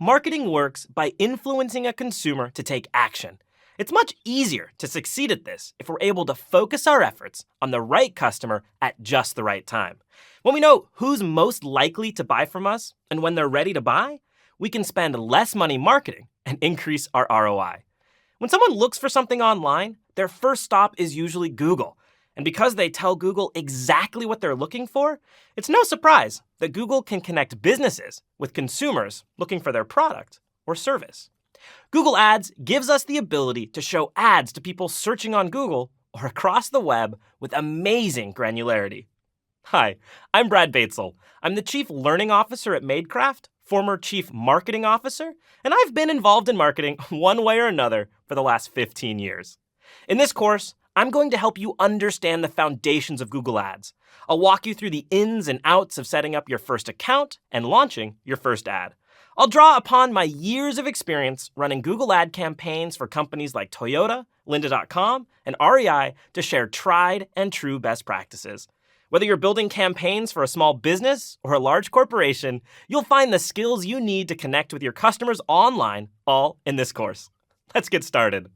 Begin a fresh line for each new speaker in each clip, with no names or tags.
Marketing works by influencing a consumer to take action. It's much easier to succeed at this if we're able to focus our efforts on the right customer at just the right time. When we know who's most likely to buy from us and when they're ready to buy, we can spend less money marketing and increase our ROI. When someone looks for something online, their first stop is usually Google. And because they tell Google exactly what they're looking for, it's no surprise that Google can connect businesses with consumers looking for their product or service. Google Ads gives us the ability to show ads to people searching on Google or across the web with amazing granularity. Hi, I'm Brad Batesel. I'm the Chief Learning Officer at Madecraft, former Chief Marketing Officer, and I've been involved in marketing one way or another for the last 15 years. In this course, I'm going to help you understand the foundations of Google Ads. I'll walk you through the ins and outs of setting up your first account and launching your first ad. I'll draw upon my years of experience running Google ad campaigns for companies like Toyota, Lynda.com, and REI to share tried and true best practices. Whether you're building campaigns for a small business or a large corporation, you'll find the skills you need to connect with your customers online, all in this course. Let's get started.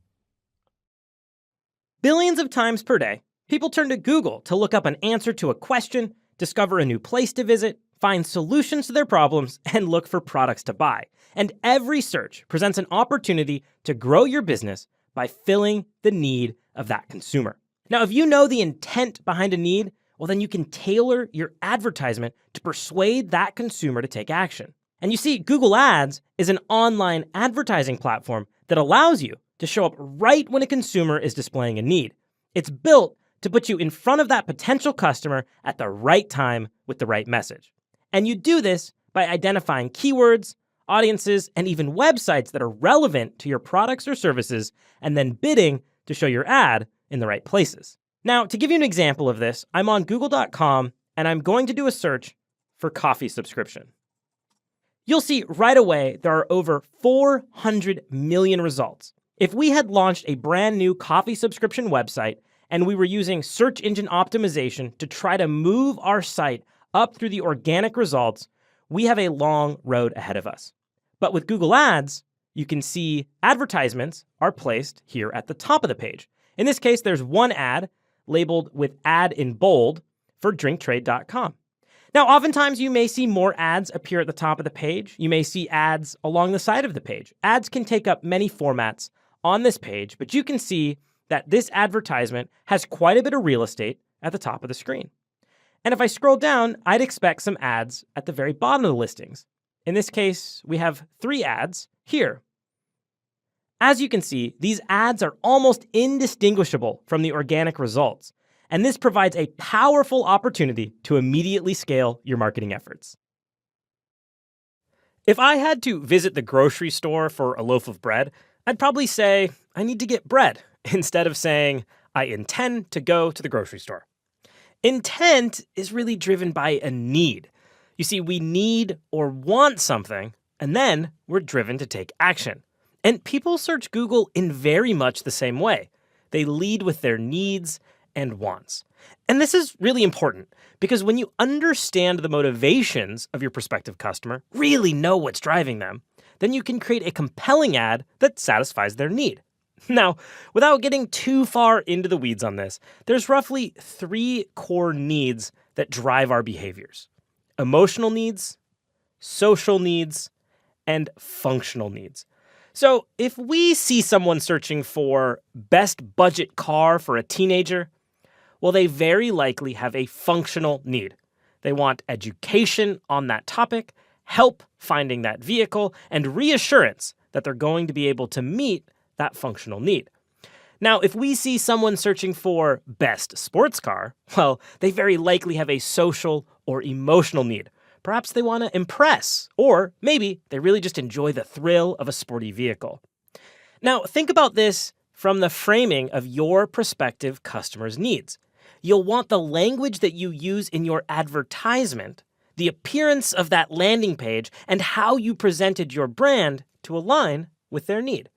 Billions of times per day, people turn to Google to look up an answer to a question, discover a new place to visit, find solutions to their problems, and look for products to buy. And every search presents an opportunity to grow your business by filling the need of that consumer. Now, if you know the intent behind a need, well, then you can tailor your advertisement to persuade that consumer to take action. And you see, Google Ads is an online advertising platform that allows you to show up right when a consumer is displaying a need. It's built to put you in front of that potential customer at the right time with the right message. And you do this by identifying keywords, audiences, and even websites that are relevant to your products or services, and then bidding to show your ad in the right places. Now, to give you an example of this, I'm on Google.com, and I'm going to do a search for coffee subscription. You'll see right away there are over 400 million results. If we had launched a brand new coffee subscription website and we were using search engine optimization to try to move our site up through the organic results, we have a long road ahead of us. But with Google Ads, you can see advertisements are placed here at the top of the page. In this case, there's one ad labeled with ad in bold for drinktrade.com. Now, oftentimes you may see more ads appear at the top of the page. You may see ads along the side of the page. Ads can take up many formats on this page, but you can see that this advertisement has quite a bit of real estate at the top of the screen. And if I scroll down, I'd expect some ads at the very bottom of the listings. In this case, we have 3 ads here. As you can see, these ads are almost indistinguishable from the organic results, and this provides a powerful opportunity to immediately scale your marketing efforts. If I had to visit the grocery store for a loaf of bread, I'd probably say, I need to get bread, instead of saying, I intend to go to the grocery store. Intent is really driven by a need. You see, we need or want something, and then we're driven to take action. And people search Google in very much the same way. They lead with their needs and wants. And this is really important because when you understand the motivations of your prospective customer, really know what's driving them, then you can create a compelling ad that satisfies their need. Now, without getting too far into the weeds on this, there's roughly 3 core needs that drive our behaviors: emotional needs, social needs, and functional needs. So if we see someone searching for best budget car for a teenager, well, they very likely have a functional need. They want education on that topic, help finding that vehicle, and reassurance that they're going to be able to meet that functional need. Now, if we see someone searching for best sports car, well, they very likely have a social or emotional need. Perhaps they want to impress, or maybe they really just enjoy the thrill of a sporty vehicle. Now, think about this from the framing of your prospective customer's needs. You'll want the language that you use in your advertisement, the appearance of that landing page, and how you presented your brand to align with their need.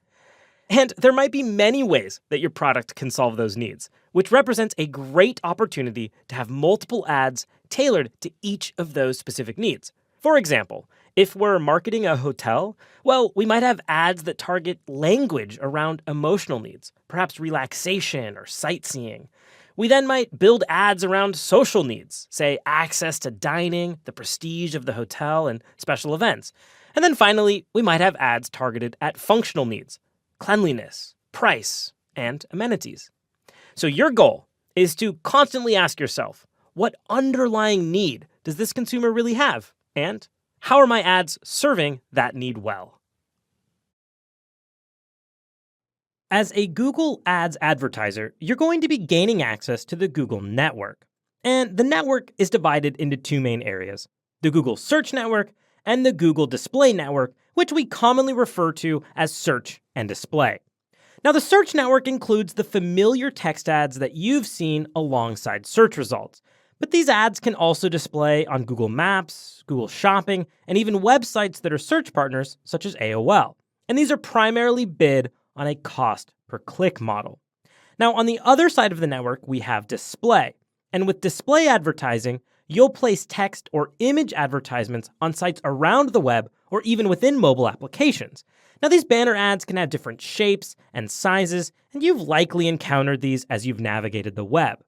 And there might be many ways that your product can solve those needs, which represents a great opportunity to have multiple ads tailored to each of those specific needs. For example, if we're marketing a hotel, well, we might have ads that target language around emotional needs, perhaps relaxation or sightseeing. We then might build ads around social needs, say access to dining, the prestige of the hotel, and special events. And then finally, we might have ads targeted at functional needs, cleanliness, price, and amenities. So your goal is to constantly ask yourself, what underlying need does this consumer really have? And how are my ads serving that need well? As a Google Ads advertiser, you're going to be gaining access to the Google network. And the network is divided into two main areas, the Google Search Network and the Google Display Network, which we commonly refer to as Search and Display. Now, the Search Network includes the familiar text ads that you've seen alongside search results. But these ads can also display on Google Maps, Google Shopping, and even websites that are search partners, such as AOL. And these are primarily bid on a cost-per-click model. Now, on the other side of the network, we have display. And with display advertising, you'll place text or image advertisements on sites around the web or even within mobile applications. Now, these banner ads can have different shapes and sizes, and you've likely encountered these as you've navigated the web.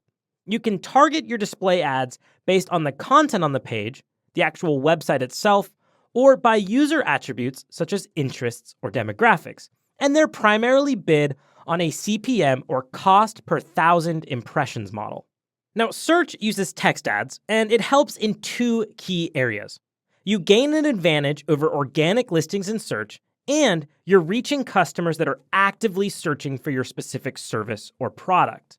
You can target your display ads based on the content on the page, the actual website itself, or by user attributes such as interests or demographics. And they're primarily bid on a CPM or cost per thousand impressions model. Now, search uses text ads, and it helps in two key areas. You gain an advantage over organic listings in search, and you're reaching customers that are actively searching for your specific service or product.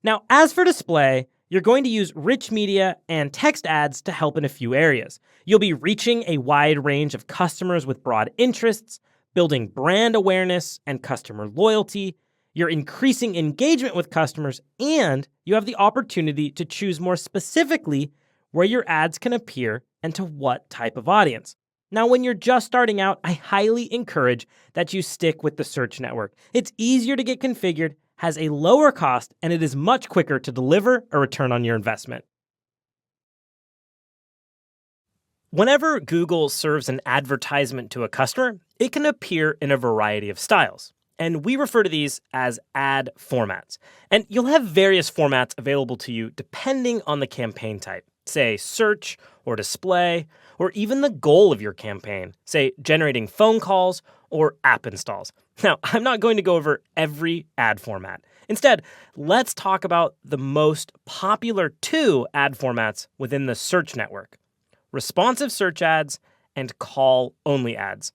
Now, as for display, you're going to use rich media and text ads to help in a few areas. You'll be reaching a wide range of customers with broad interests, building brand awareness and customer loyalty. You're increasing engagement with customers, and you have the opportunity to choose more specifically where your ads can appear and to what type of audience. Now, when you're just starting out, I highly encourage that you stick with the search network. It's easier to get configured, has a lower cost, and it is much quicker to deliver a return on your investment. Whenever Google serves an advertisement to a customer, it can appear in a variety of styles. And we refer to these as ad formats. And you'll have various formats available to you depending on the campaign type, say search or display, or even the goal of your campaign, say generating phone calls or app installs. Now, I'm not going to go over every ad format. Instead, let's talk about the most popular two ad formats within the search network: responsive search ads and call-only ads.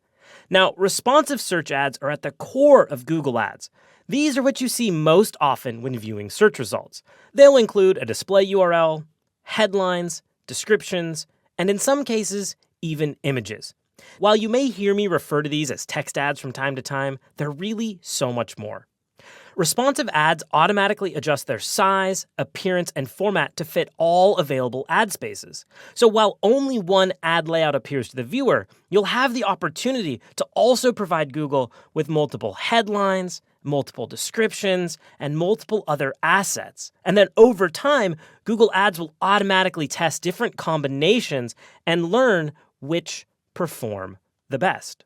Now, responsive search ads are at the core of Google Ads. These are what you see most often when viewing search results. They'll include a display URL, headlines, descriptions, and in some cases, even images. While you may hear me refer to these as text ads from time to time, they're really so much more. Responsive ads automatically adjust their size, appearance, and format to fit all available ad spaces. So while only one ad layout appears to the viewer, you'll have the opportunity to also provide Google with multiple headlines, multiple descriptions, and multiple other assets. And then over time, Google Ads will automatically test different combinations and learn which perform the best.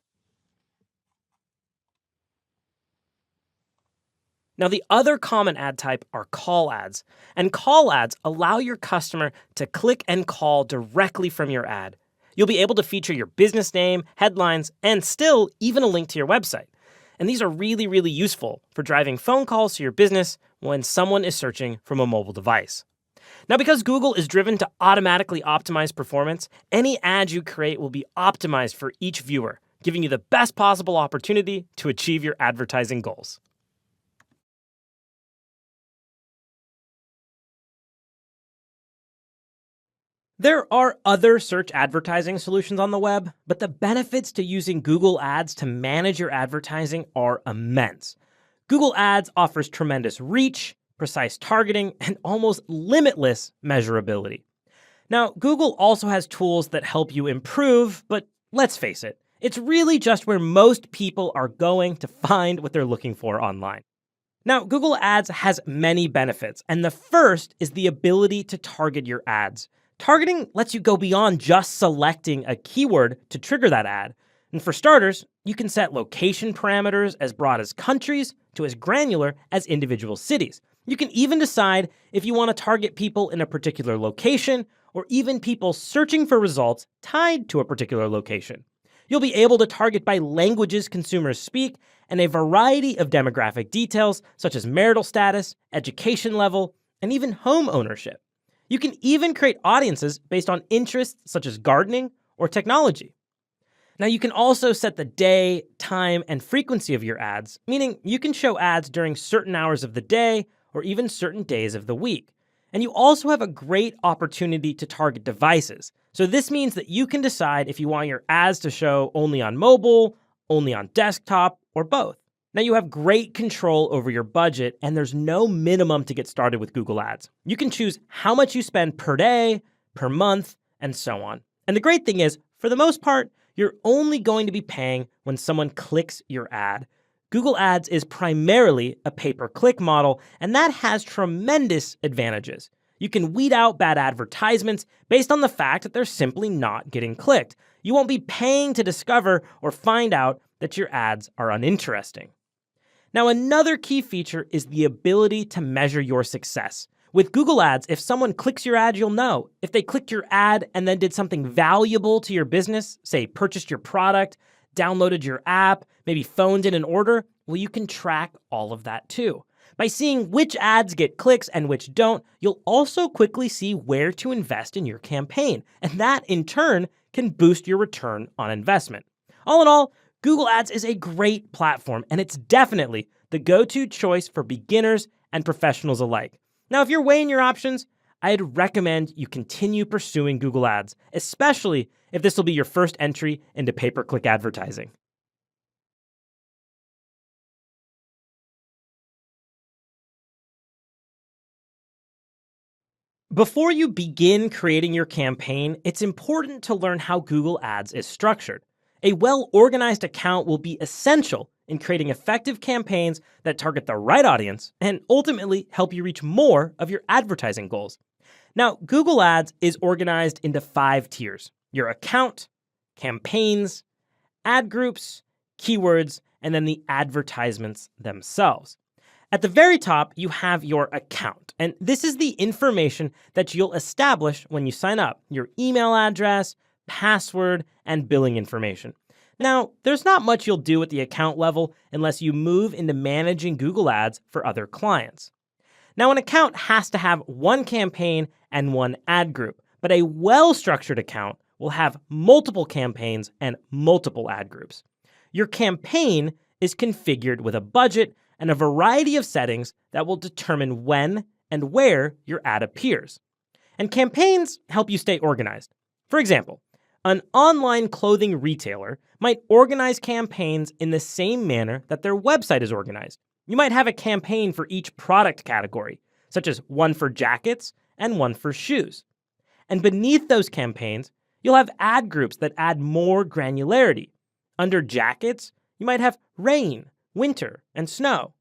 Now, the other common ad type are call ads. And call ads allow your customer to click and call directly from your ad. You'll be able to feature your business name, headlines, and still even a link to your website. And these are really, really useful for driving phone calls to your business when someone is searching from a mobile device. Now, because Google is driven to automatically optimize performance, any ad you create will be optimized for each viewer, giving you the best possible opportunity to achieve your advertising goals. There are other search advertising solutions on the web, but the benefits to using Google Ads to manage your advertising are immense. Google Ads offers tremendous reach, precise targeting, and almost limitless measurability. Now, Google also has tools that help you improve, but let's face it, it's really just where most people are going to find what they're looking for online. Now, Google Ads has many benefits, and the first is the ability to target your ads. Targeting lets you go beyond just selecting a keyword to trigger that ad. And for starters, you can set location parameters as broad as countries to as granular as individual cities. You can even decide if you want to target people in a particular location or even people searching for results tied to a particular location. You'll be able to target by languages consumers speak and a variety of demographic details such as marital status, education level, and even home ownership. You can even create audiences based on interests such as gardening or technology. Now, you can also set the day, time, and frequency of your ads, meaning you can show ads during certain hours of the day or even certain days of the week. And you also have a great opportunity to target devices. So this means that you can decide if you want your ads to show only on mobile, only on desktop, or both. Now, you have great control over your budget, and there's no minimum to get started with Google Ads. You can choose how much you spend per day, per month, and so on. And the great thing is, for the most part, you're only going to be paying when someone clicks your ad. Google Ads is primarily a pay-per-click model, and that has tremendous advantages. You can weed out bad advertisements based on the fact that they're simply not getting clicked. You won't be paying to discover or find out that your ads are uninteresting. Now, another key feature is the ability to measure your success. With Google Ads, if someone clicks your ad, you'll know. If they clicked your ad and then did something valuable to your business, say purchased your product, downloaded your app, maybe phoned in an order, well, you can track all of that too. By seeing which ads get clicks and which don't, you'll also quickly see where to invest in your campaign, and that in turn can boost your return on investment. All in all, Google Ads is a great platform, and it's definitely the go-to choice for beginners and professionals alike. Now, if you're weighing your options, I'd recommend you continue pursuing Google Ads, especially if this will be your first entry into pay-per-click advertising. Before you begin creating your campaign, it's important to learn how Google Ads is structured. A well-organized account will be essential in creating effective campaigns that target the right audience and ultimately help you reach more of your advertising goals. Now, Google Ads is organized into 5 tiers: your account, campaigns, ad groups, keywords, and then the advertisements themselves. At the very top, you have your account, and this is the information that you'll establish when you sign up: your email address, password, and billing information. Now, there's not much you'll do at the account level unless you move into managing Google Ads for other clients. Now, an account has to have one campaign and one ad group, but a well-structured account will have multiple campaigns and multiple ad groups. Your campaign is configured with a budget and a variety of settings that will determine when and where your ad appears. And campaigns help you stay organized. For example, an online clothing retailer might organize campaigns in the same manner that their website is organized. You might have a campaign for each product category, such as one for jackets and one for shoes. And beneath those campaigns, you'll have ad groups that add more granularity. Under jackets, you might have rain, winter, and snow.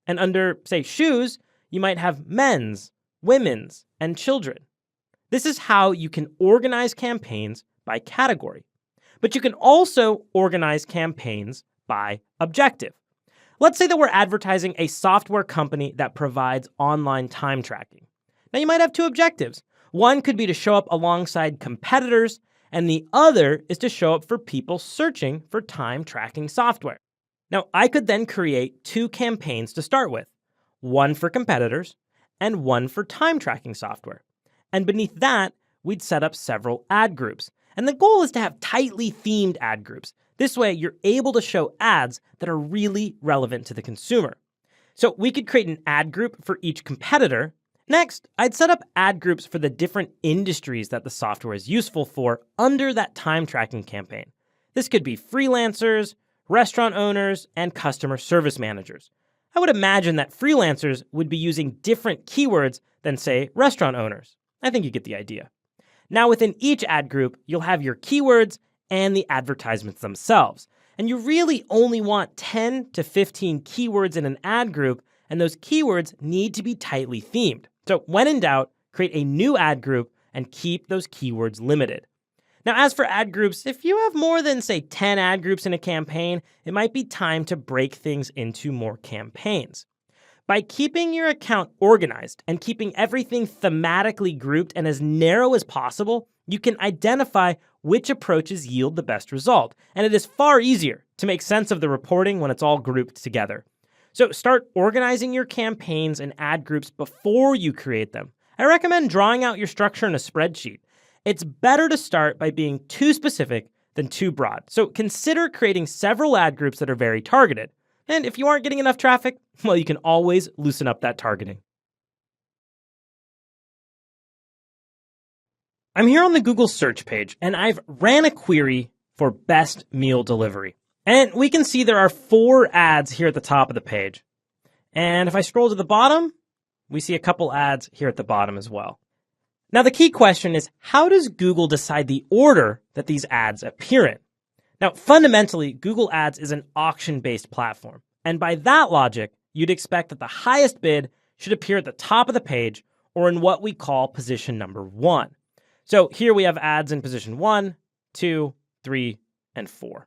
And under, say, shoes, you might have men's, women's, and children. This is how you can organize campaigns by category. But you can also organize campaigns by objective. Let's say that we're advertising a software company that provides online time tracking. Now, you might have 2 objectives. One could be to show up alongside competitors, and the other is to show up for people searching for time tracking software. Now, I could then create 2 campaigns to start with, one for competitors and one for time tracking software. And beneath that, we'd set up several ad groups. And the goal is to have tightly themed ad groups. This way, you're able to show ads that are really relevant to the consumer. So we could create an ad group for each competitor. Next, I'd set up ad groups for the different industries that the software is useful for under that time tracking campaign. This could be freelancers, restaurant owners, and customer service managers. I would imagine that freelancers would be using different keywords than, say, restaurant owners. I think you get the idea. Now, within each ad group, you'll have your keywords and the advertisements themselves. And you really only want 10 to 15 keywords in an ad group, and those keywords need to be tightly themed. So when in doubt, create a new ad group and keep those keywords limited. Now, as for ad groups, if you have more than, say, 10 ad groups in a campaign, it might be time to break things into more campaigns. By keeping your account organized and keeping everything thematically grouped and as narrow as possible, you can identify which approaches yield the best result. And it is far easier to make sense of the reporting when it's all grouped together. So start organizing your campaigns and ad groups before you create them. I recommend drawing out your structure in a spreadsheet. It's better to start by being too specific than too broad. So consider creating several ad groups that are very targeted. And if you aren't getting enough traffic, well, you can always loosen up that targeting. I'm here on the Google search page, and I've ran a query for best meal delivery. And we can see there are 4 ads here at the top of the page. And if I scroll to the bottom, we see a couple ads here at the bottom as well. Now, the key question is, how does Google decide the order that these ads appear in? Now, fundamentally, Google Ads is an auction-based platform. And by that logic, you'd expect that the highest bid should appear at the top of the page or in what we call position number 1. So here we have ads in position 1, 2, 3, and 4.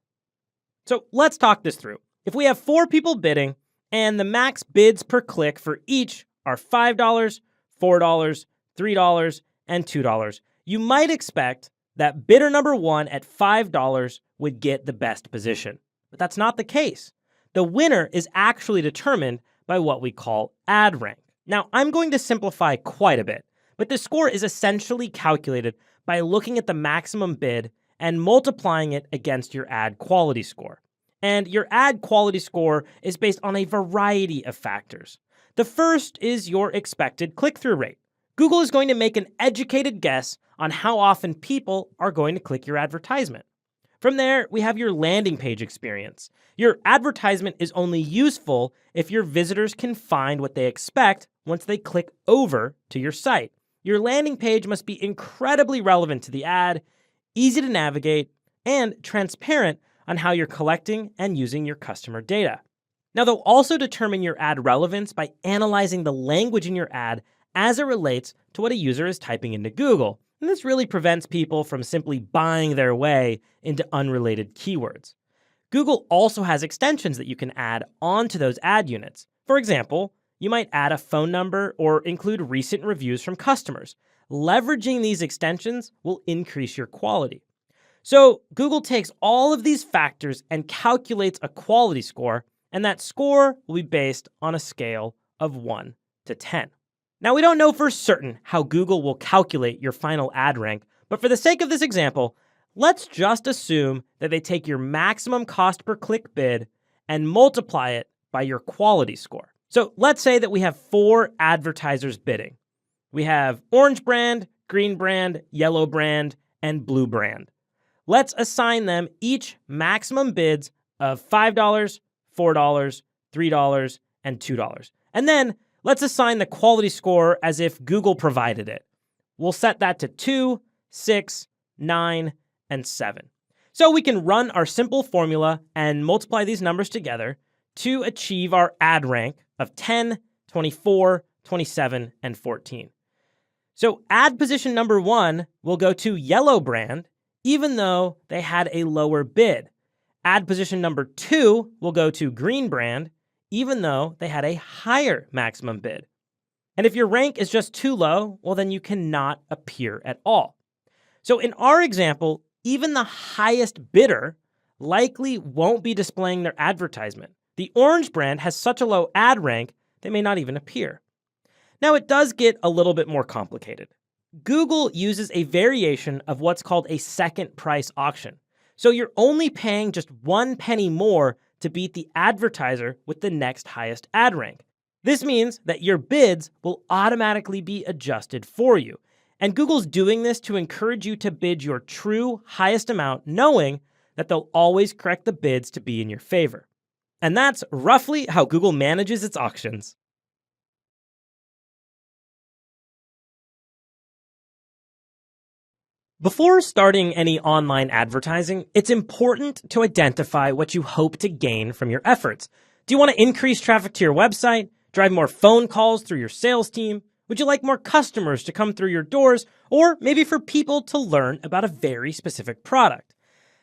So let's talk this through. If we have 4 people bidding and the max bids per click for each are $5, $4, $3, and $2, you might expect that bidder number 1 at $5 would get the best position. But that's not the case. The winner is actually determined by what we call ad rank. Now, I'm going to simplify quite a bit, but the score is essentially calculated by looking at the maximum bid and multiplying it against your ad quality score. And your ad quality score is based on a variety of factors. The first is your expected click-through rate. Google is going to make an educated guess on how often people are going to click your advertisement. From there, we have your landing page experience. Your advertisement is only useful if your visitors can find what they expect once they click over to your site. Your landing page must be incredibly relevant to the ad, easy to navigate, and transparent on how you're collecting and using your customer data. Now, they'll also determine your ad relevance by analyzing the language in your ad as it relates to what a user is typing into Google. And this really prevents people from simply buying their way into unrelated keywords. Google also has extensions that you can add onto those ad units. For example, you might add a phone number or include recent reviews from customers. Leveraging these extensions will increase your quality. So Google takes all of these factors and calculates a quality score, and that score will be based on a scale of 1 to 10. Now, we don't know for certain how Google will calculate your final ad rank, but for the sake of this example, let's just assume that they take your maximum cost per click bid and multiply it by your quality score. So let's say that we have 4 advertisers bidding. We have orange brand, green brand, yellow brand, and blue brand. Let's assign them each maximum bids of $5, $4, $3, and $2. And then let's assign the quality score as if Google provided it. We'll set that to 2, 6, 9, and 7. So we can run our simple formula and multiply these numbers together to achieve our ad rank of 10, 24, 27, and 14. So ad position number 1 will go to yellow brand, even though they had a lower bid. Ad position number 2 will go to green brand, even though they had a higher maximum bid. And if your rank is just too low, well, then you cannot appear at all. So in our example, even the highest bidder likely won't be displaying their advertisement. The orange brand has such a low ad rank, they may not even appear. Now, it does get a little bit more complicated. Google uses a variation of what's called a second price auction. So you're only paying just 1 penny more to beat the advertiser with the next highest ad rank. This means that your bids will automatically be adjusted for you. And Google's doing this to encourage you to bid your true highest amount, knowing that they'll always correct the bids to be in your favor. And that's roughly how Google manages its auctions. Before starting any online advertising, it's important to identify what you hope to gain from your efforts. Do you want to increase traffic to your website, drive more phone calls through your sales team? Would you like more customers to come through your doors? or maybe for people to learn about a very specific product.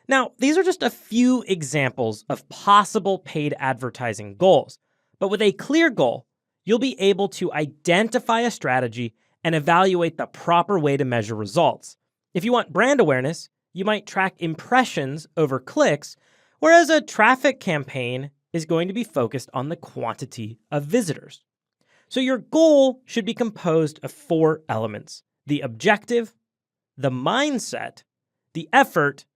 Now, these are just a few examples of possible paid advertising goals, but with a clear goal, you'll be able to identify a strategy and evaluate the proper way to measure results. If you want brand awareness, you might track impressions over clicks, whereas a traffic campaign is going to be focused on the quantity of visitors. So your goal should be composed of 4 elements: the objective, the mindset, the effort,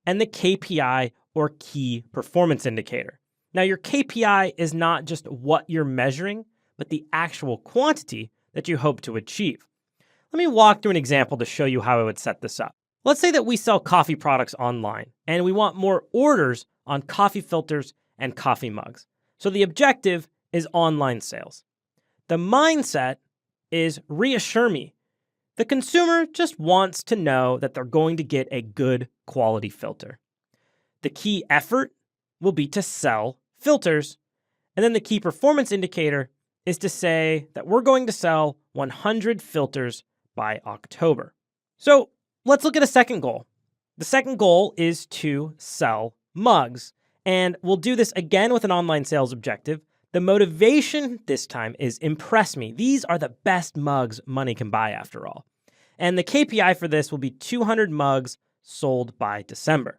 and the KPI or key performance indicator. Now, your KPI is not just what you're measuring, but the actual quantity that you hope to achieve. Let me walk through an example to show you how I would set this up. Let's say that we sell coffee products online and we want more orders on coffee filters and coffee mugs. So the objective is online sales. The mindset is reassure me. The consumer just wants to know that they're going to get a good quality filter. The key effort will be to sell filters. And then the key performance indicator is to say that we're going to sell 100 filters by October. So let's look at a second goal. The second goal is to sell mugs. And we'll do this again with an online sales objective. The motivation this time is impress me. These are the best mugs money can buy after all. And the KPI for this will be 200 mugs sold by December.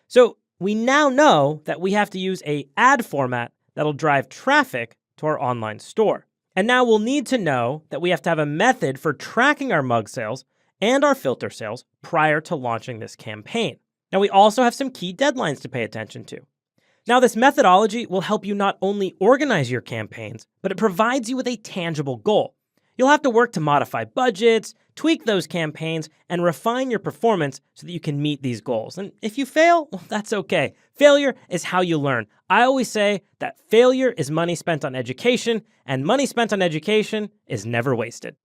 So we now know that we have to use an ad format that'll drive traffic to our online store. And now we'll need to know that we have to have a method for tracking our mug sales and our filter sales prior to launching this campaign. Now we also have some key deadlines to pay attention to. Now this methodology will help you not only organize your campaigns, but it provides you with a tangible goal. You'll have to work to modify budgets, tweak those campaigns, and refine your performance so that you can meet these goals. And if you fail, well, that's okay. Failure is how you learn. I always say that failure is money spent on education, and money spent on education is never wasted.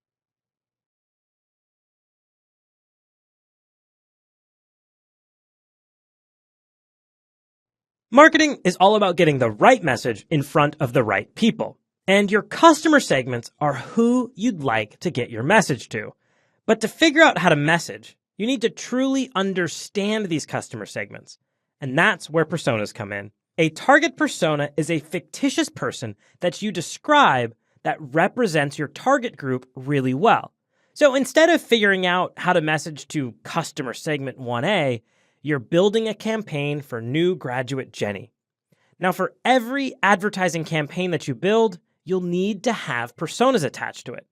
Marketing is all about getting the right message in front of the right people. And your customer segments are who you'd like to get your message to. But to figure out how to message, you need to truly understand these customer segments. And that's where personas come in. A target persona is a fictitious person that you describe that represents your target group really well. So instead of figuring out how to message to customer segment 1A, you're building a campaign for new graduate Jenny. Now, for every advertising campaign that you build, you'll need to have personas attached to it.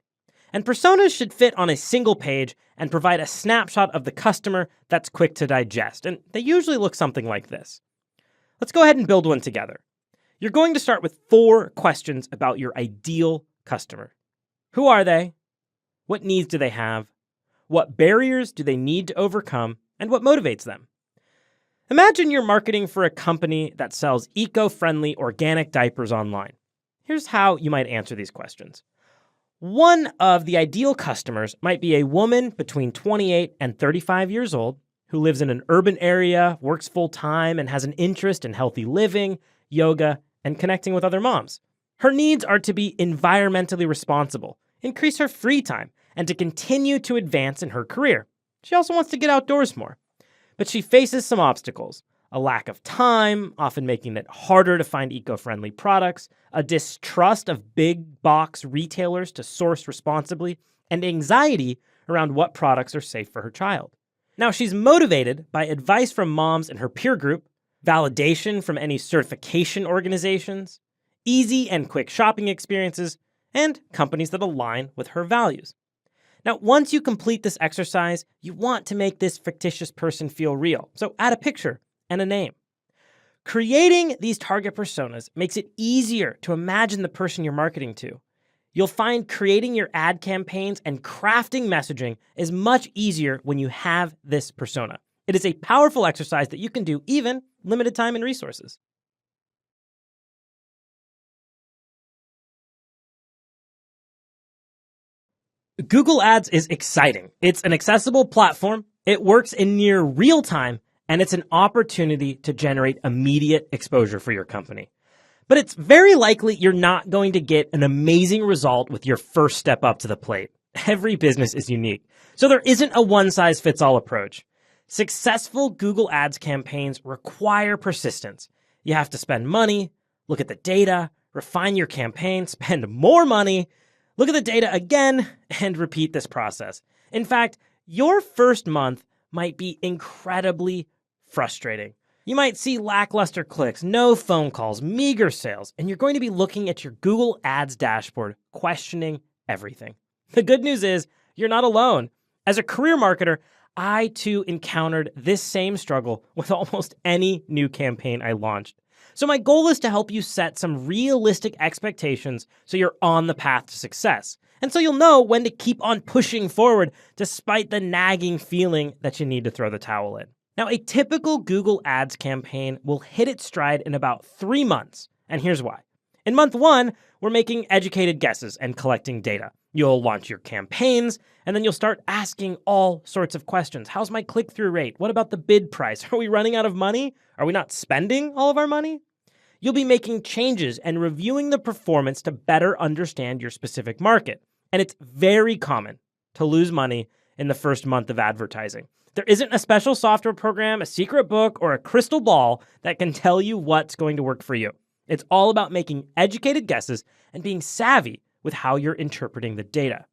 And personas should fit on a single page and provide a snapshot of the customer that's quick to digest. And they usually look something like this. Let's go ahead and build one together. You're going to start with 4 questions about your ideal customer. Who are they? What needs do they have? What barriers do they need to overcome? And what motivates them? Imagine you're marketing for a company that sells eco-friendly organic diapers online. Here's how you might answer these questions. One of the ideal customers might be a woman between 28 and 35 years old who lives in an urban area, works full-time, and has an interest in healthy living, yoga, and connecting with other moms. Her needs are to be environmentally responsible, increase her free time, and to continue to advance in her career. She also wants to get outdoors more. But she faces some obstacles. A lack of time, often making it harder to find eco-friendly products, a distrust of big box retailers to source responsibly, and anxiety around what products are safe for her child. Now, she's motivated by advice from moms in her peer group, validation from any certification organizations, easy and quick shopping experiences, and companies that align with her values. Now, once you complete this exercise, you want to make this fictitious person feel real. So add a picture and a name. Creating these target personas makes it easier to imagine the person you're marketing to. You'll find creating your ad campaigns and crafting messaging is much easier when you have this persona. It is a powerful exercise that you can do even limited time and resources. Google Ads is exciting. It's an accessible platform. It works in near real time, and it's an opportunity to generate immediate exposure for your company. But it's very likely you're not going to get an amazing result with your first step up to the plate. Every business is unique, so there isn't a one-size-fits-all approach. Successful Google Ads campaigns require persistence. You have to spend money, look at the data, refine your campaign, spend more money, look at the data again, and repeat this process. In fact, your first month might be incredibly frustrating. You might see lackluster clicks, no phone calls, meager sales, and you're going to be looking at your Google Ads dashboard, questioning everything. The good news is you're not alone. As a career marketer, I too encountered this same struggle with almost any new campaign I launched. So my goal is to help you set some realistic expectations so you're on the path to success. And so you'll know when to keep on pushing forward despite the nagging feeling that you need to throw the towel in. Now, a typical Google Ads campaign will hit its stride in about 3 months. And here's why. In month 1, we're making educated guesses and collecting data. You'll launch your campaigns, and then you'll start asking all sorts of questions. How's my click-through rate? What about the bid price? Are we running out of money? Are we not spending all of our money? You'll be making changes and reviewing the performance to better understand your specific market. And it's very common to lose money in the first month of advertising. There isn't a special software program, a secret book, or a crystal ball that can tell you what's going to work for you. It's all about making educated guesses and being savvy with how you're interpreting the data.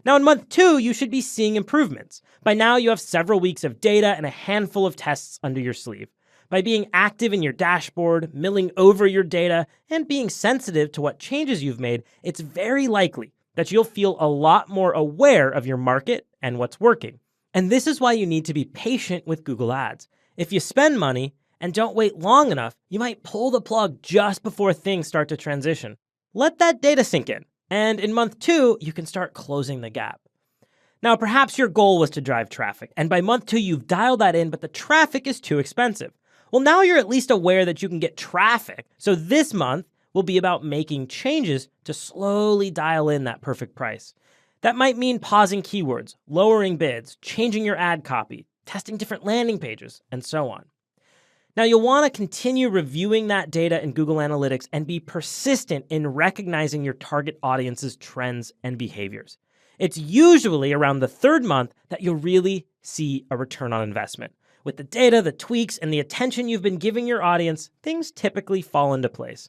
Now, in month 2, you should be seeing improvements. By now, you have several weeks of data and a handful of tests under your sleeve. By being active in your dashboard, milling over your data, and being sensitive to what changes you've made, it's very likely that you'll feel a lot more aware of your market and what's working. And this is why you need to be patient with Google Ads. If you spend money and don't wait long enough, you might pull the plug just before things start to transition. Let that data sink in. And in month 2, you can start closing the gap. Now, perhaps your goal was to drive traffic, and by month 2, you've dialed that in, but the traffic is too expensive. Well, now you're at least aware that you can get traffic. So this month will be about making changes to slowly dial in that perfect price. That might mean pausing keywords, lowering bids, changing your ad copy, testing different landing pages, and so on. Now, you'll want to continue reviewing that data in Google Analytics and be persistent in recognizing your target audience's trends and behaviors. It's usually around the 3rd month that you'll really see a return on investment. With the data, the tweaks, and the attention you've been giving your audience, things typically fall into place.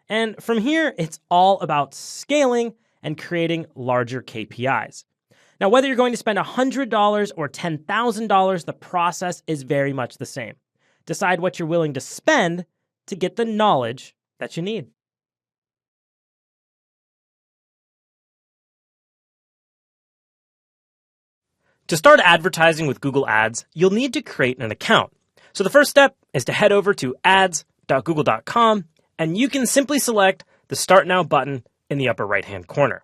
And from here, it's all about scaling and creating larger KPIs. Now, whether you're going to spend $100 or $10,000, the process is very much the same. Decide what you're willing to spend to get the knowledge that you need. To start advertising with Google Ads, you'll need to create an account. So the first step is to head over to ads.google.com, and you can simply select the Start Now button in the upper right-hand corner.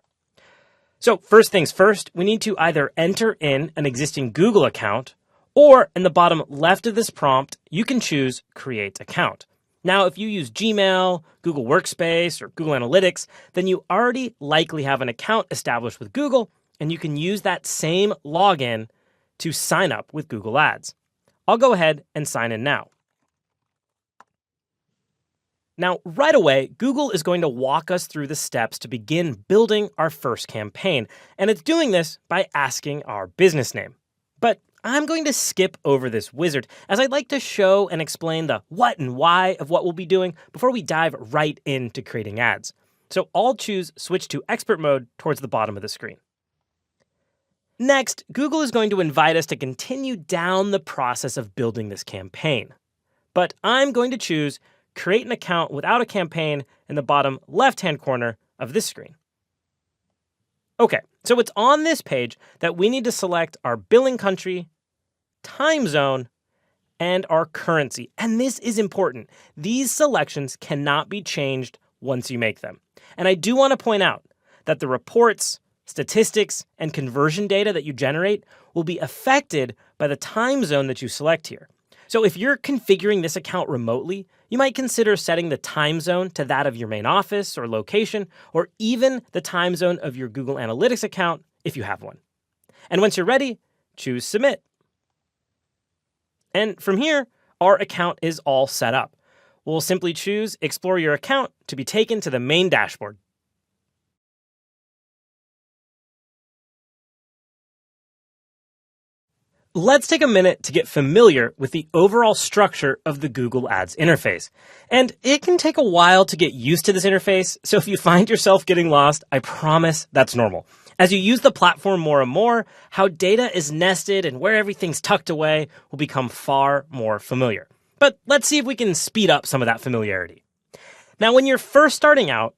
So first things first, we need to either enter in an existing Google account, or in the bottom left of this prompt, you can choose Create Account. Now, if you use Gmail, Google Workspace, or Google Analytics, then you already likely have an account established with Google, and you can use that same login to sign up with Google Ads. I'll go ahead and sign in now. Now, right away, Google is going to walk us through the steps to begin building our first campaign, and it's doing this by asking our business name. But I'm going to skip over this wizard, as I'd like to show and explain the what and why of what we'll be doing before we dive right into creating ads. So I'll choose Switch to Expert Mode towards the bottom of the screen. Next, Google is going to invite us to continue down the process of building this campaign. But I'm going to choose Create an Account Without a Campaign in the bottom left-hand corner of this screen. Okay, so it's on this page that we need to select our billing country, time zone, and our currency. And this is important. These selections cannot be changed once you make them. And I do want to point out that the reports, statistics, and conversion data that you generate will be affected by the time zone that you select here. So if you're configuring this account remotely, you might consider setting the time zone to that of your main office or location, or even the time zone of your Google Analytics account if you have one. And once you're ready, choose Submit. And from here, our account is all set up. We'll simply choose Explore Your Account to be taken to the main dashboard. Let's take a minute to get familiar with the overall structure of the Google Ads interface. And it can take a while to get used to this interface, so if you find yourself getting lost, I promise that's normal. As you use the platform more and more, how data is nested and where everything's tucked away will become far more familiar. But let's see if we can speed up some of that familiarity. Now, when you're first starting out,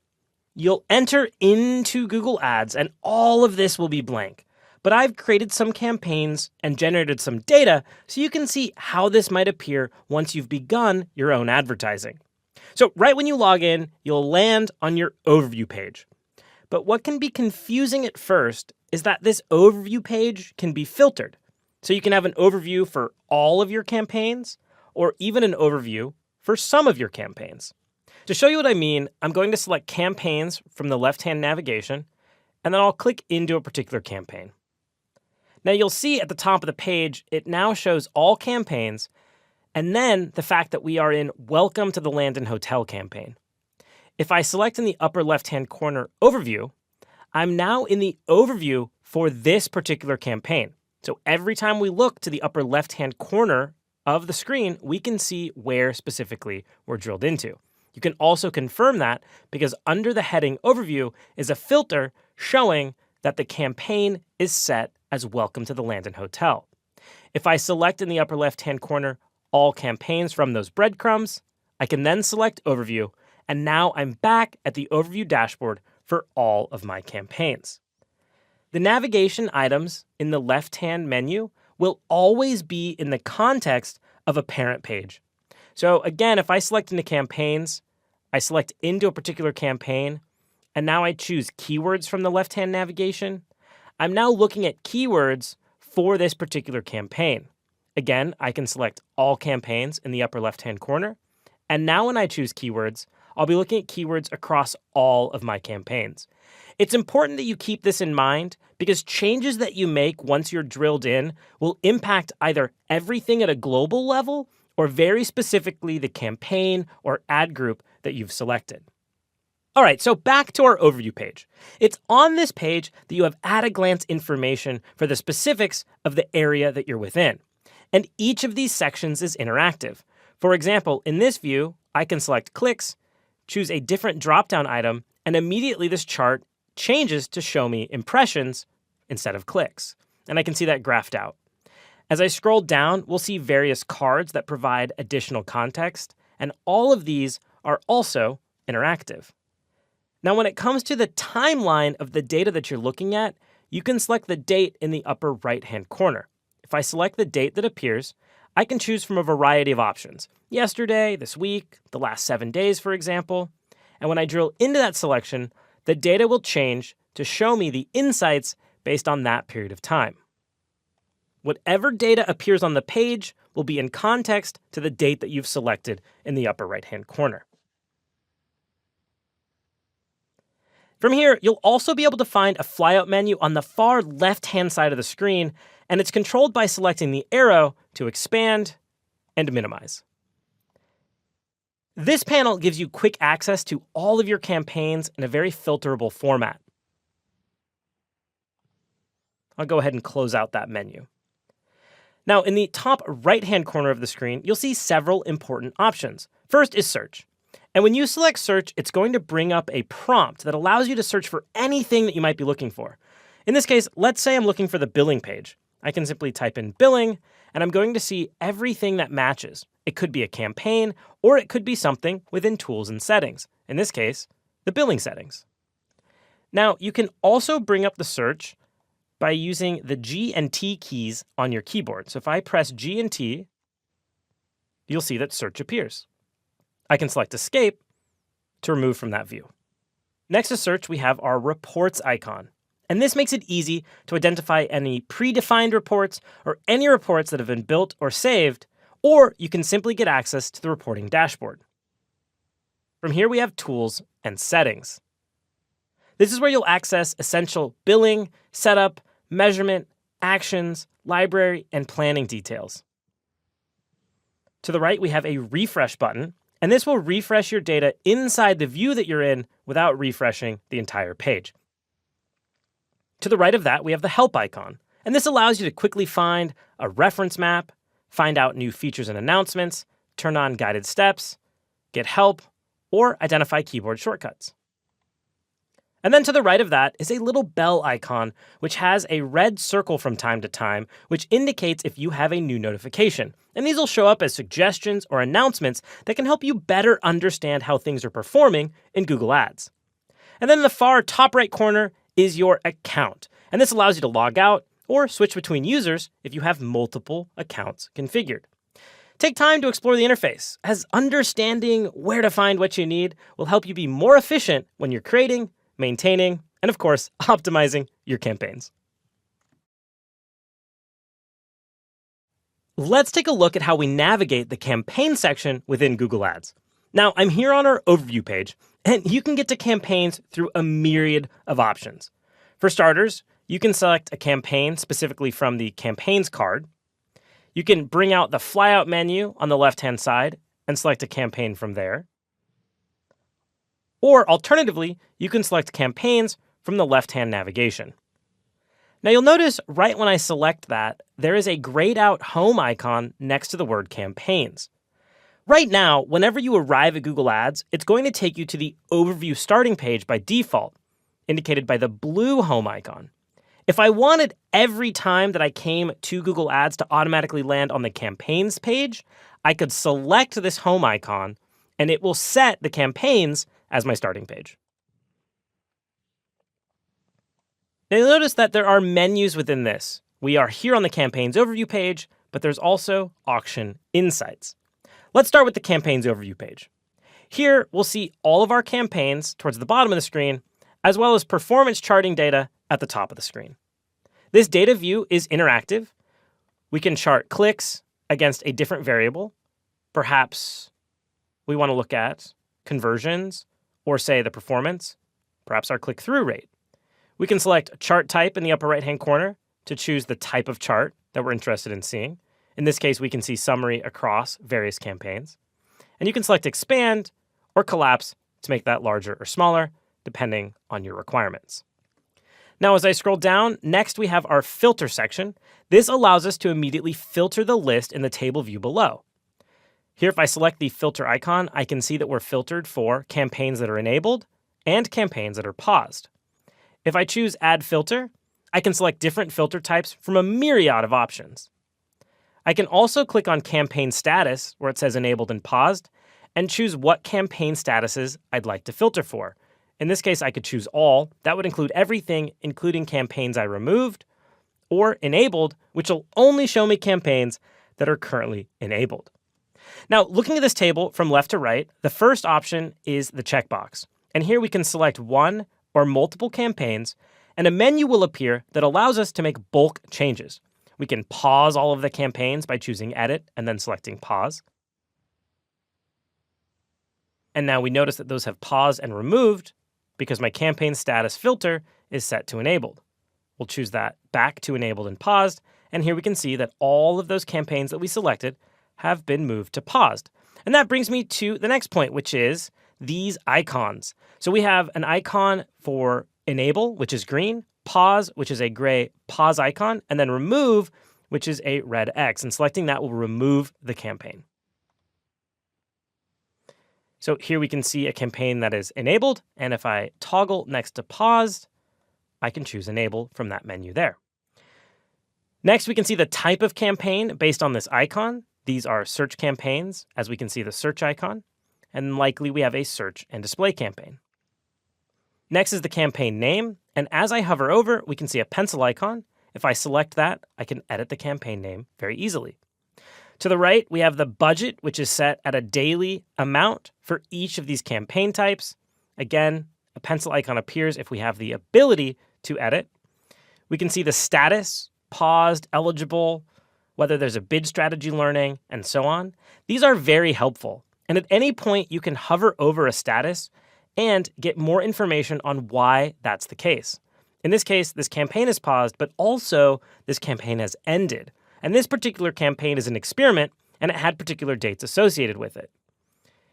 you'll enter into Google Ads and all of this will be blank. But I've created some campaigns and generated some data so you can see how this might appear once you've begun your own advertising. So right when you log in, you'll land on your overview page. But what can be confusing at first is that this overview page can be filtered. So you can have an overview for all of your campaigns or even an overview for some of your campaigns. To show you what I mean, I'm going to select campaigns from the left-hand navigation, and then I'll click into a particular campaign. Now you'll see at the top of the page, it now shows all campaigns, and then the fact that we are in Welcome to the Landon Hotel campaign. If I select in the upper left-hand corner Overview, I'm now in the overview for this particular campaign. So every time we look to the upper left-hand corner of the screen, we can see where specifically we're drilled into. You can also confirm that because under the heading Overview is a filter showing that the campaign is set as Welcome to the Landon Hotel. If I select in the upper left-hand corner all campaigns from those breadcrumbs, I can then select Overview, and now I'm back at the Overview dashboard for all of my campaigns. The navigation items in the left-hand menu will always be in the context of a parent page. So again, if I select into campaigns, I select into a particular campaign, and now I choose keywords from the left-hand navigation, I'm now looking at keywords for this particular campaign. Again, I can select all campaigns in the upper left-hand corner. And now when I choose keywords, I'll be looking at keywords across all of my campaigns. It's important that you keep this in mind because changes that you make once you're drilled in will impact either everything at a global level or very specifically the campaign or ad group that you've selected. All right, so back to our overview page. It's on this page that you have at-a-glance information for the specifics of the area that you're within. And each of these sections is interactive. For example, in this view, I can select clicks, choose a different drop-down item, and immediately this chart changes to show me impressions instead of clicks. And I can see that graphed out. As I scroll down, we'll see various cards that provide additional context, and all of these are also interactive. Now, when it comes to the timeline of the data that you're looking at, you can select the date in the upper right-hand corner. If I select the date that appears, I can choose from a variety of options. Yesterday, this week, the last 7 days, for example. And when I drill into that selection, the data will change to show me the insights based on that period of time. Whatever data appears on the page will be in context to the date that you've selected in the upper right-hand corner. From here, you'll also be able to find a flyout menu on the far left-hand side of the screen, and it's controlled by selecting the arrow to expand and minimize. This panel gives you quick access to all of your campaigns in a very filterable format. I'll go ahead and close out that menu. Now, in the top right-hand corner of the screen, you'll see several important options. First is search. And when you select search, it's going to bring up a prompt that allows you to search for anything that you might be looking for. In this case, let's say I'm looking for the billing page. I can simply type in billing, and I'm going to see everything that matches. It could be a campaign, or it could be something within tools and settings. In this case, the billing settings. Now, you can also bring up the search by using the G and T keys on your keyboard. So if I press G and T, you'll see that search appears. I can select Escape to remove from that view. Next to search, we have our reports icon. And this makes it easy to identify any predefined reports or any reports that have been built or saved, or you can simply get access to the reporting dashboard. From here, we have tools and settings. This is where you'll access essential billing, setup, measurement, actions, library, and planning details. To the right, we have a refresh button, and this will refresh your data inside the view that you're in without refreshing the entire page. To the right of that, we have the help icon, and this allows you to quickly find a reference map, find out new features and announcements, turn on guided steps, get help, or identify keyboard shortcuts. And then to the right of that is a little bell icon, which has a red circle from time to time, which indicates if you have a new notification. And these will show up as suggestions or announcements that can help you better understand how things are performing in Google Ads. And then in the far top right corner is your account. And this allows you to log out or switch between users if you have multiple accounts configured. Take time to explore the interface, as understanding where to find what you need will help you be more efficient when you're creating, maintaining, and of course, optimizing your campaigns. Let's take a look at how we navigate the campaign section within Google Ads. Now, I'm here on our overview page, and you can get to campaigns through a myriad of options. For starters, you can select a campaign specifically from the Campaigns card. You can bring out the flyout menu on the left-hand side and select a campaign from there. Or alternatively, you can select campaigns from the left-hand navigation. Now you'll notice right when I select that, there is a grayed out home icon next to the word campaigns. Right now, whenever you arrive at Google Ads, it's going to take you to the overview starting page by default, indicated by the blue home icon. If I wanted every time that I came to Google Ads to automatically land on the campaigns page, I could select this home icon and it will set the campaigns as my starting page. Now you'll notice that there are menus within this. We are here on the campaigns overview page, but there's also auction insights. Let's start with the campaigns overview page. Here we'll see all of our campaigns towards the bottom of the screen, as well as performance charting data at the top of the screen. This data view is interactive. We can chart clicks against a different variable. Perhaps we want to look at conversions, or say the performance, perhaps our click-through rate. We can select chart type in the upper right-hand corner to choose the type of chart that we're interested in seeing. In this case, we can see summary across various campaigns. And you can select expand or collapse to make that larger or smaller, depending on your requirements. Now, as I scroll down, next we have our filter section. This allows us to immediately filter the list in the table view below. Here, if I select the filter icon, I can see that we're filtered for campaigns that are enabled and campaigns that are paused. If I choose Add Filter, I can select different filter types from a myriad of options. I can also click on Campaign Status, where it says Enabled and Paused, and choose what campaign statuses I'd like to filter for. In this case, I could choose all. That would include everything, including campaigns I removed, or Enabled, which will only show me campaigns that are currently enabled. Now, looking at this table from left to right, the first option is the checkbox. And here we can select one or multiple campaigns, and a menu will appear that allows us to make bulk changes. We can pause all of the campaigns by choosing Edit and then selecting Pause. And now we notice that those have paused and removed because my campaign status filter is set to Enabled. We'll choose that back to Enabled and Paused, and here we can see that all of those campaigns that we selected have been moved to paused. And that brings me to the next point, which is these icons. So we have an icon for Enable, which is green, Pause, which is a gray pause icon, and then Remove, which is a red X. And selecting that will remove the campaign. So here we can see a campaign that is enabled, and if I toggle next to paused, I can choose Enable from that menu there. Next, we can see the type of campaign based on this icon. These are search campaigns, as we can see the search icon, and likely we have a search and display campaign. Next is the campaign name, and as I hover over, we can see a pencil icon. If I select that, I can edit the campaign name very easily. To the right, we have the budget, which is set at a daily amount for each of these campaign types. Again, a pencil icon appears if we have the ability to edit. We can see the status, paused, eligible, whether there's a bid strategy learning, and so on. These are very helpful. And at any point, you can hover over a status and get more information on why that's the case. In this case, this campaign is paused, but also this campaign has ended. And this particular campaign is an experiment, and it had particular dates associated with it.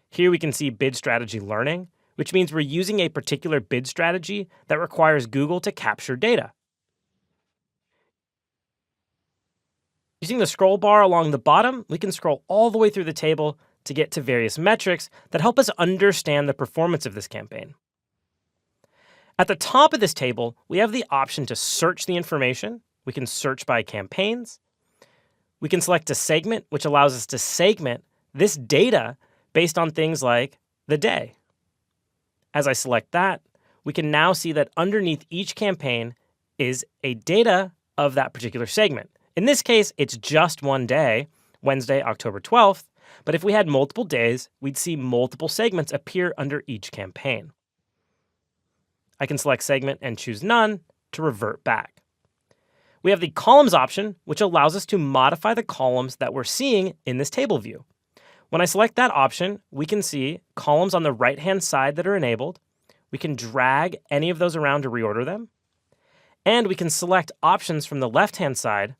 Here we can see bid strategy learning, which means we're using a particular bid strategy that requires Google to capture data. Using the scroll bar along the bottom, we can scroll all the way through the table to get to various metrics that help us understand the performance of this campaign. At the top of this table, we have the option to search the information. We can search by campaigns. We can select a segment, which allows us to segment this data based on things like the day. As I select that, we can now see that underneath each campaign is a data of that particular segment. In this case, it's just one day, Wednesday, October 12th, but if we had multiple days, we'd see multiple segments appear under each campaign. I can select segment and choose none to revert back. We have the columns option, which allows us to modify the columns that we're seeing in this table view. When I select that option, we can see columns on the right-hand side that are enabled. We can drag any of those around to reorder them. And we can select options from the left-hand side,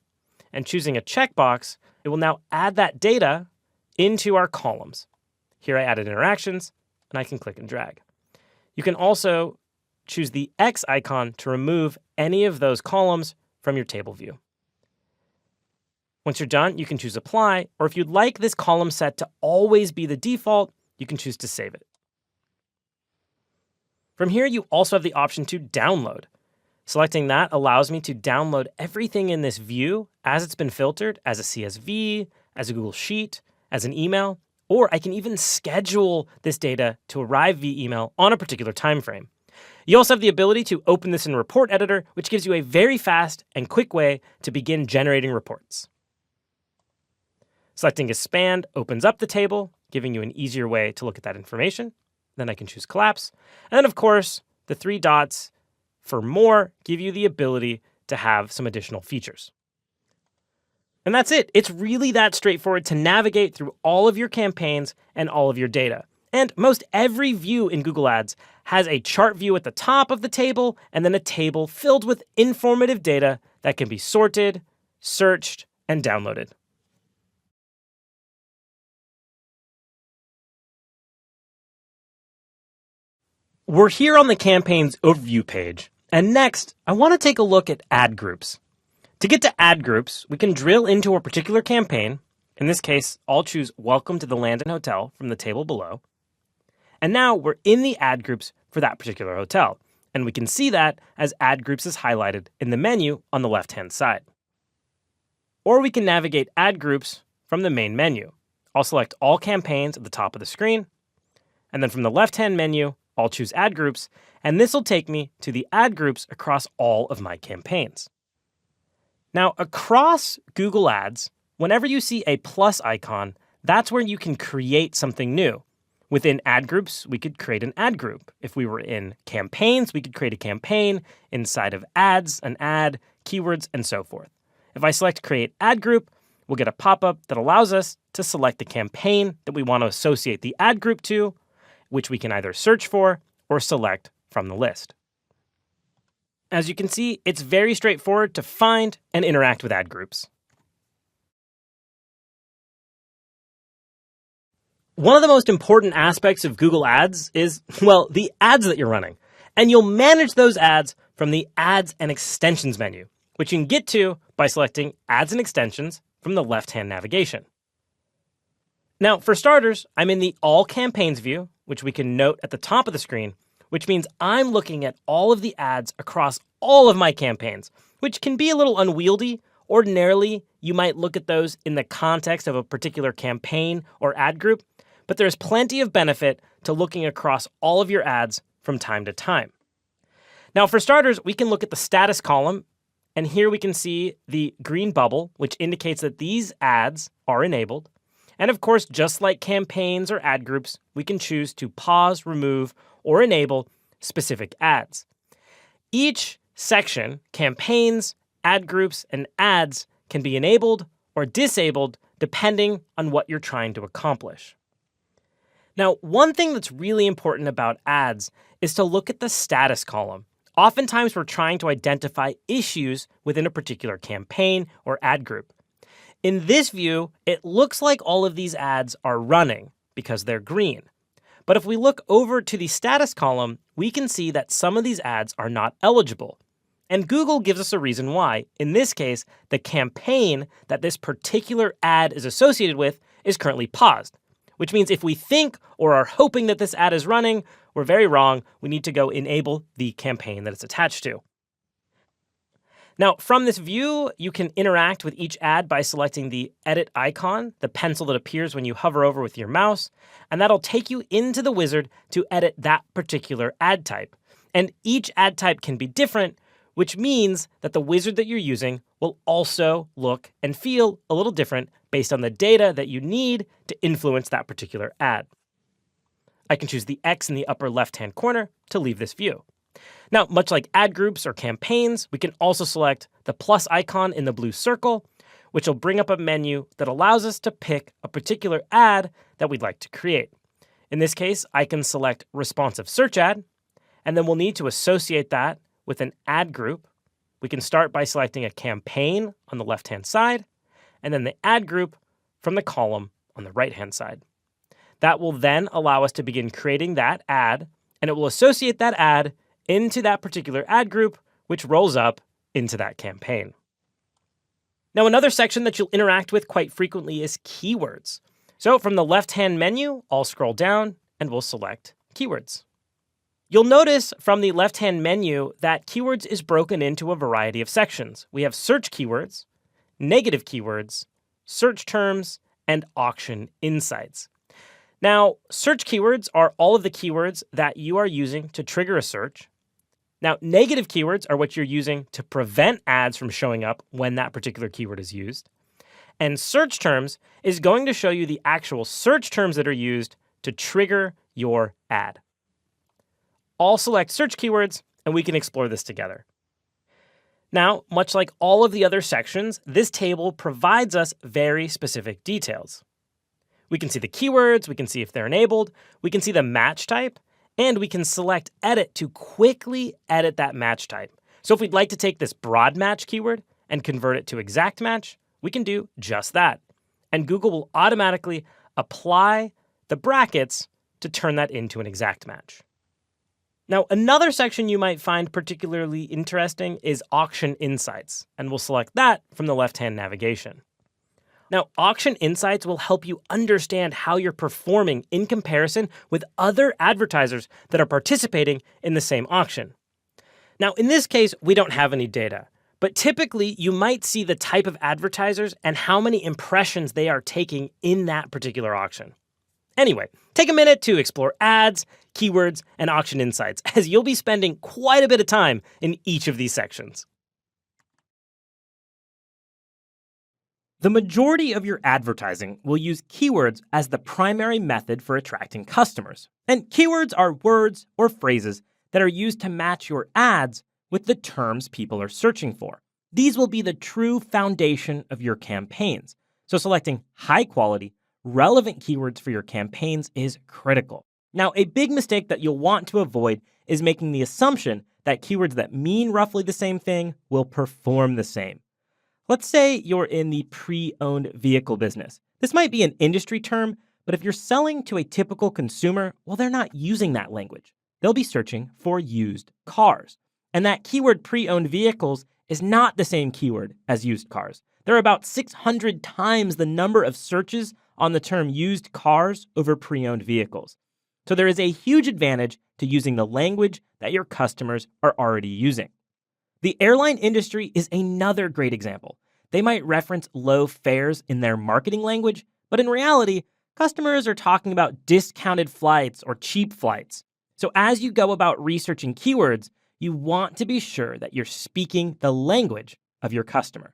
and choosing a checkbox, it will now add that data into our columns. Here I added interactions, and I can click and drag. You can also choose the X icon to remove any of those columns from your table view. Once you're done, you can choose Apply, or if you'd like this column set to always be the default, you can choose to save it. From here, you also have the option to download. Selecting that allows me to download everything in this view as it's been filtered as a CSV, as a Google Sheet, as an email, or I can even schedule this data to arrive via email on a particular time frame. You also have the ability to open this in Report Editor, which gives you a very fast and quick way to begin generating reports. Selecting Expand opens up the table, giving you an easier way to look at that information. Then I can choose Collapse. And then, of course, the three dots for more give you the ability to have some additional features. And that's it. It's really that straightforward to navigate through all of your campaigns and all of your data. And most every view in Google Ads has a chart view at the top of the table and then a table filled with informative data that can be sorted, searched, and downloaded. We're here on the campaign's overview page. And next, I want to take a look at ad groups. To get to ad groups, we can drill into a particular campaign. In this case, I'll choose Welcome to the Landon Hotel from the table below. And now we're in the ad groups for that particular hotel. And we can see that as ad groups is highlighted in the menu on the left-hand side. Or we can navigate ad groups from the main menu. I'll select all campaigns at the top of the screen. And then from the left-hand menu, I'll choose ad groups, and this will take me to the ad groups across all of my campaigns. Now, across Google Ads, whenever you see a plus icon, that's where you can create something new. Within ad groups, we could create an ad group. If we were in campaigns, we could create a campaign. Inside of ads, an ad, keywords, and so forth. If I select Create Ad Group, we'll get a pop-up that allows us to select the campaign that we want to associate the ad group to, which we can either search for or select from the list. As you can see, it's very straightforward to find and interact with ad groups. One of the most important aspects of Google Ads is, well, the ads that you're running. And you'll manage those ads from the Ads and Extensions menu, which you can get to by selecting Ads and Extensions from the left-hand navigation. Now, for starters, I'm in the All Campaigns view, which we can note at the top of the screen, which means I'm looking at all of the ads across all of my campaigns, which can be a little unwieldy. Ordinarily, you might look at those in the context of a particular campaign or ad group, but there's plenty of benefit to looking across all of your ads from time to time. Now, for starters, we can look at the status column, and here we can see the green bubble, which indicates that these ads are enabled. And of course, just like campaigns or ad groups, we can choose to pause, remove, or enable specific ads. Each section, campaigns, ad groups, and ads, can be enabled or disabled depending on what you're trying to accomplish. Now, one thing that's really important about ads is to look at the status column. Oftentimes, we're trying to identify issues within a particular campaign or ad group. In this view, it looks like all of these ads are running because they're green. But if we look over to the status column, we can see that some of these ads are not eligible. And Google gives us a reason why. In this case, the campaign that this particular ad is associated with is currently paused, which means if we think or are hoping that this ad is running, we're very wrong. We need to go enable the campaign that it's attached to. Now, from this view, you can interact with each ad by selecting the edit icon, the pencil that appears when you hover over with your mouse, and that'll take you into the wizard to edit that particular ad type. And each ad type can be different, which means that the wizard that you're using will also look and feel a little different based on the data that you need to influence that particular ad. I can choose the X in the upper left-hand corner to leave this view. Now, much like ad groups or campaigns, we can also select the plus icon in the blue circle, which will bring up a menu that allows us to pick a particular ad that we'd like to create. In this case, I can select responsive search ad, and then we'll need to associate that with an ad group. We can start by selecting a campaign on the left-hand side, and then the ad group from the column on the right-hand side. That will then allow us to begin creating that ad, and it will associate that ad into that particular ad group, which rolls up into that campaign. Now, another section that you'll interact with quite frequently is keywords. So from the left-hand menu, I'll scroll down and we'll select keywords. You'll notice from the left-hand menu that keywords is broken into a variety of sections. We have search keywords, negative keywords, search terms, and auction insights. Now, search keywords are all of the keywords that you are using to trigger a search. Now, negative keywords are what you're using to prevent ads from showing up when that particular keyword is used. And search terms is going to show you the actual search terms that are used to trigger your ad. I'll select search keywords, and we can explore this together. Now, much like all of the other sections, this table provides us very specific details. We can see the keywords, we can see if they're enabled, we can see the match type, and we can select edit to quickly edit that match type. So if we'd like to take this broad match keyword and convert it to exact match, we can do just that. And Google will automatically apply the brackets to turn that into an exact match. Now, another section you might find particularly interesting is auction insights, and we'll select that from the left-hand navigation. Now, auction insights will help you understand how you're performing in comparison with other advertisers that are participating in the same auction. Now, in this case, we don't have any data, but typically you might see the type of advertisers and how many impressions they are taking in that particular auction. Anyway, take a minute to explore ads, keywords, and auction insights, as you'll be spending quite a bit of time in each of these sections. The majority of your advertising will use keywords as the primary method for attracting customers. And keywords are words or phrases that are used to match your ads with the terms people are searching for. These will be the true foundation of your campaigns. So selecting high-quality, relevant keywords for your campaigns is critical. Now, a big mistake that you'll want to avoid is making the assumption that keywords that mean roughly the same thing will perform the same. Let's say you're in the pre-owned vehicle business. This might be an industry term, but if you're selling to a typical consumer, well, they're not using that language. They'll be searching for used cars. And that keyword pre-owned vehicles is not the same keyword as used cars. There are about 600 times the number of searches on the term used cars over pre-owned vehicles. So there is a huge advantage to using the language that your customers are already using. The airline industry is another great example. They might reference low fares in their marketing language, but in reality, customers are talking about discounted flights or cheap flights. So as you go about researching keywords, you want to be sure that you're speaking the language of your customer.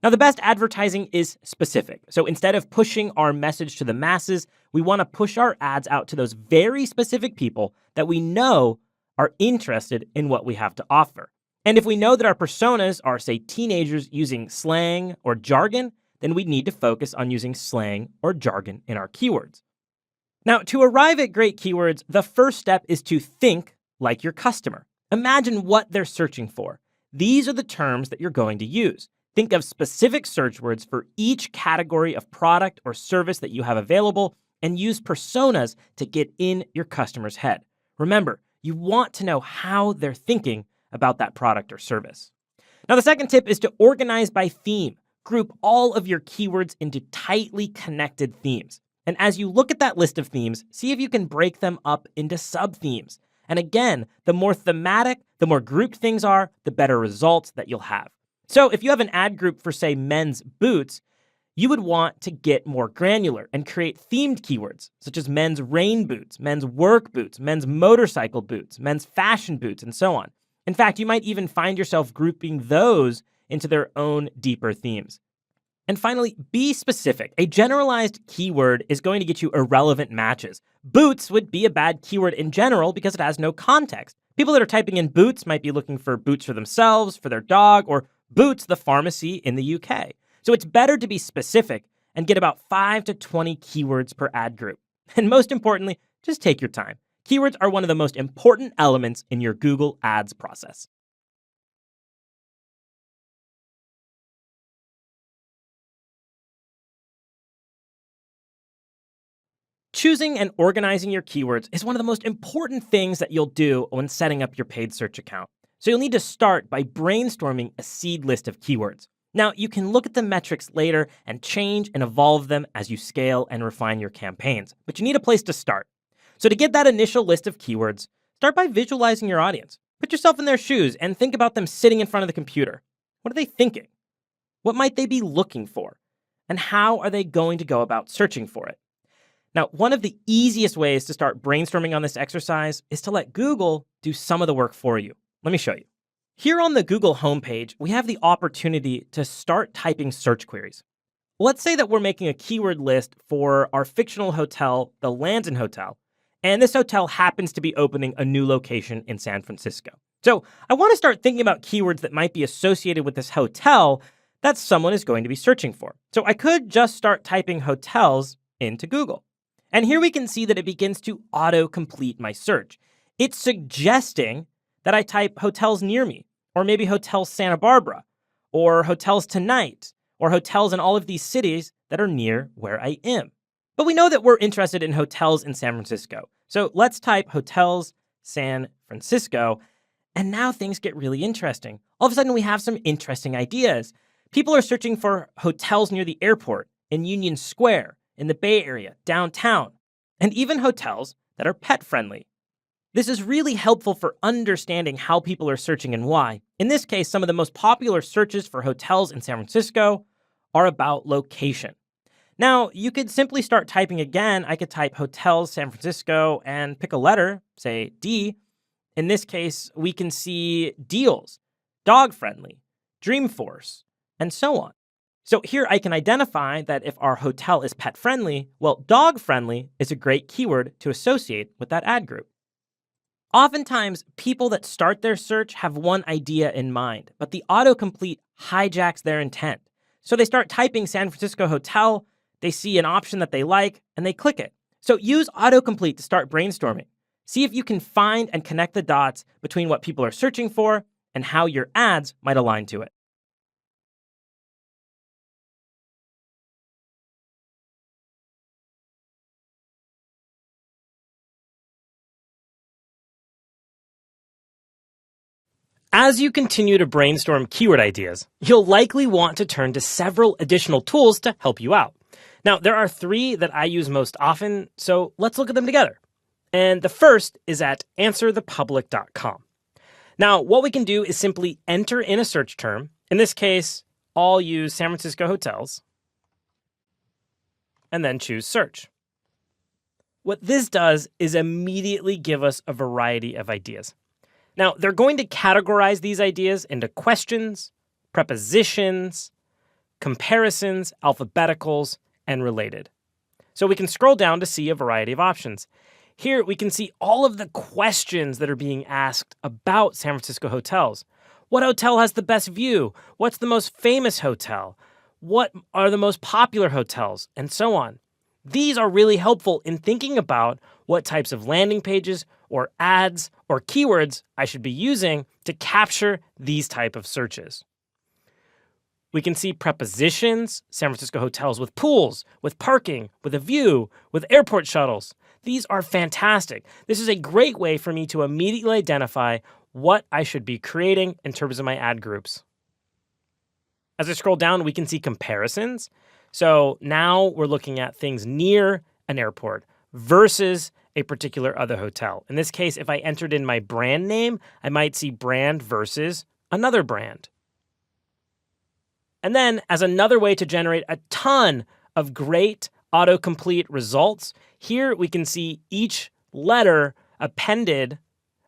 Now, the best advertising is specific. So instead of pushing our message to the masses, we want to push our ads out to those very specific people that we know are interested in what we have to offer. And if we know that our personas are, say, teenagers using slang or jargon, then we need to focus on using slang or jargon in our keywords. Now, to arrive at great keywords, the first step is to think like your customer. Imagine what they're searching for. These are the terms that you're going to use. Think of specific search words for each category of product or service that you have available and use personas to get in your customer's head. Remember, you want to know how they're thinking about that product or service. Now, the second tip is to organize by theme. Group all of your keywords into tightly connected themes. And as you look at that list of themes, see if you can break them up into sub-themes. And again, the more thematic, the more grouped things are, the better results that you'll have. So if you have an ad group for, say, men's boots, you would want to get more granular and create themed keywords, such as men's rain boots, men's work boots, men's motorcycle boots, men's fashion boots, and so on. In fact, you might even find yourself grouping those into their own deeper themes. And finally, be specific. A generalized keyword is going to get you irrelevant matches. Boots would be a bad keyword in general because it has no context. People that are typing in boots might be looking for boots for themselves, for their dog, or Boots, the pharmacy in the UK. So it's better to be specific and get about 5 to 20 keywords per ad group. And most importantly, just take your time. Keywords are one of the most important elements in your Google Ads process. Choosing and organizing your keywords is one of the most important things that you'll do when setting up your paid search account. So you'll need to start by brainstorming a seed list of keywords. Now, you can look at the metrics later and change and evolve them as you scale and refine your campaigns, but you need a place to start. So to get that initial list of keywords, start by visualizing your audience. Put yourself in their shoes and think about them sitting in front of the computer. What are they thinking? What might they be looking for? And how are they going to go about searching for it? Now, one of the easiest ways to start brainstorming on this exercise is to let Google do some of the work for you. Let me show you. Here on the Google homepage, we have the opportunity to start typing search queries. Let's say that we're making a keyword list for our fictional hotel, the Landon Hotel, and this hotel happens to be opening a new location in San Francisco. So I want to start thinking about keywords that might be associated with this hotel that someone is going to be searching for. So I could just start typing hotels into Google. And here we can see that it begins to auto-complete my search. It's suggesting that I type hotels near me, or maybe hotels Santa Barbara, or hotels tonight, or hotels in all of these cities that are near where I am. But we know that we're interested in hotels in San Francisco. So let's type hotels San Francisco, and now things get really interesting. All of a sudden, we have some interesting ideas. People are searching for hotels near the airport, in Union Square, in the Bay Area, downtown, and even hotels that are pet-friendly. This is really helpful for understanding how people are searching and why. In this case, some of the most popular searches for hotels in San Francisco are about location. Now, you could simply start typing again. I could type hotels San Francisco and pick a letter, say D. In this case, we can see deals, dog-friendly, Dreamforce, and so on. So here I can identify that if our hotel is pet-friendly, well, dog-friendly is a great keyword to associate with that ad group. Oftentimes, people that start their search have one idea in mind, but the autocomplete hijacks their intent. So they start typing San Francisco hotel, they see an option that they like, and they click it. So use autocomplete to start brainstorming. See if you can find and connect the dots between what people are searching for and how your ads might align to it. As you continue to brainstorm keyword ideas, you'll likely want to turn to several additional tools to help you out. Now, there are 3 that I use most often, so let's look at them together. And the first is at answerthepublic.com. Now, what we can do is simply enter in a search term. In this case, I'll use San Francisco hotels, and then choose search. What this does is immediately give us a variety of ideas. Now, they're going to categorize these ideas into questions, prepositions, comparisons, alphabeticals, and related. So we can scroll down to see a variety of options. Here, we can see all of the questions that are being asked about San Francisco hotels. What hotel has the best view? What's the most famous hotel? What are the most popular hotels? And so on. These are really helpful in thinking about what types of landing pages or ads or keywords I should be using to capture these type of searches. We can see prepositions, San Francisco hotels with pools, with parking, with a view, with airport shuttles. These are fantastic. This is a great way for me to immediately identify what I should be creating in terms of my ad groups. As I scroll down, we can see comparisons. So now we're looking at things near an airport versus a particular other hotel. In this case, if I entered in my brand name, I might see brand versus another brand. And then, as another way to generate a ton of great autocomplete results, here we can see each letter appended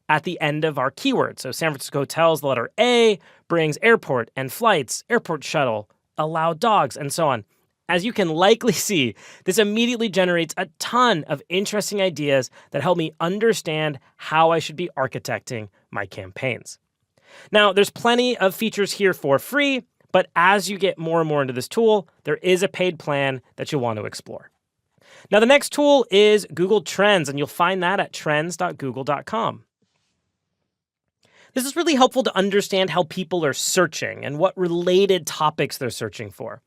at the end of our keyword. So San Francisco hotels, the letter A brings airport and flights, airport shuttle, allow dogs, and so on. As you can likely see, this immediately generates a ton of interesting ideas that help me understand how I should be architecting my campaigns. Now, there's plenty of features here for free, but as you get more and more into this tool, there is a paid plan that you'll want to explore. Now, the next tool is Google Trends, and you'll find that at trends.google.com. This is really helpful to understand how people are searching and what related topics they're searching for.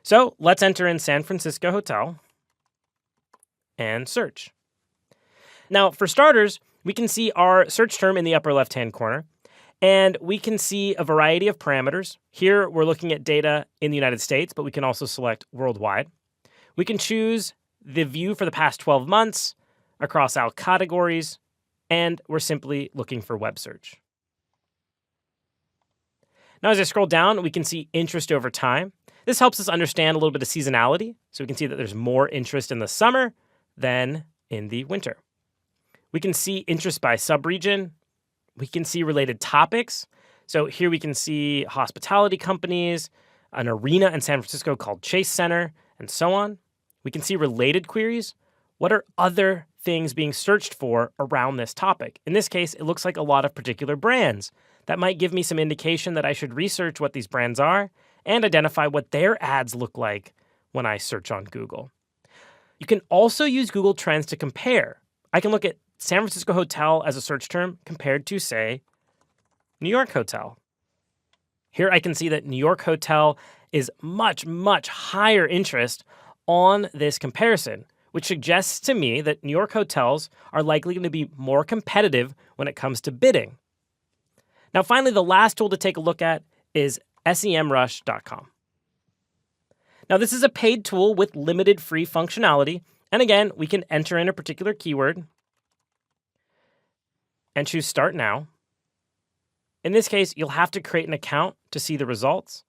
So let's enter in San Francisco Hotel and search. Now, for starters, we can see our search term in the upper left-hand corner, and we can see a variety of parameters. Here, we're looking at data in the United States, but we can also select worldwide. We can choose the view for the past 12 months across all categories, and we're simply looking for web search. Now, as I scroll down, we can see interest over time. This helps us understand a little bit of seasonality, so we can see that there's more interest in the summer than in the winter. We can see interest by subregion. We can see related topics. So here we can see hospitality companies, an arena in San Francisco called Chase Center, and so on. We can see related queries. What are other things being searched for around this topic? In this case, it looks like a lot of particular brands. That might give me some indication that I should research what these brands are and identify what their ads look like when I search on Google. You can also use Google Trends to compare. I can look at San Francisco Hotel as a search term compared to, say, New York Hotel. Here I can see that New York Hotel is much, much higher interest on this comparison, which suggests to me that New York hotels are likely going to be more competitive when it comes to bidding. Now, finally, the last tool to take a look at is SEMrush.com. Now, this is a paid tool with limited free functionality. And again, we can enter in a particular keyword and choose Start Now. In this case, you'll have to create an account to see the results.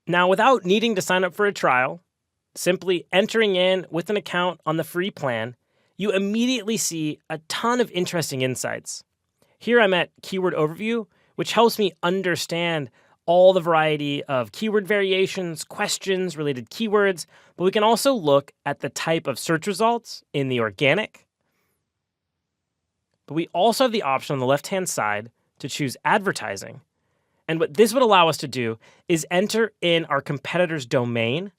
Now, without needing to sign up for a trial, simply entering in with an account on the free plan, you immediately see a ton of interesting insights. Here I'm at Keyword Overview, which helps me understand all the variety of keyword variations, questions, related keywords, but we can also look at the type of search results in the organic. But we also have the option on the left-hand side to choose advertising. And what this would allow us to do is enter in our competitor's domain,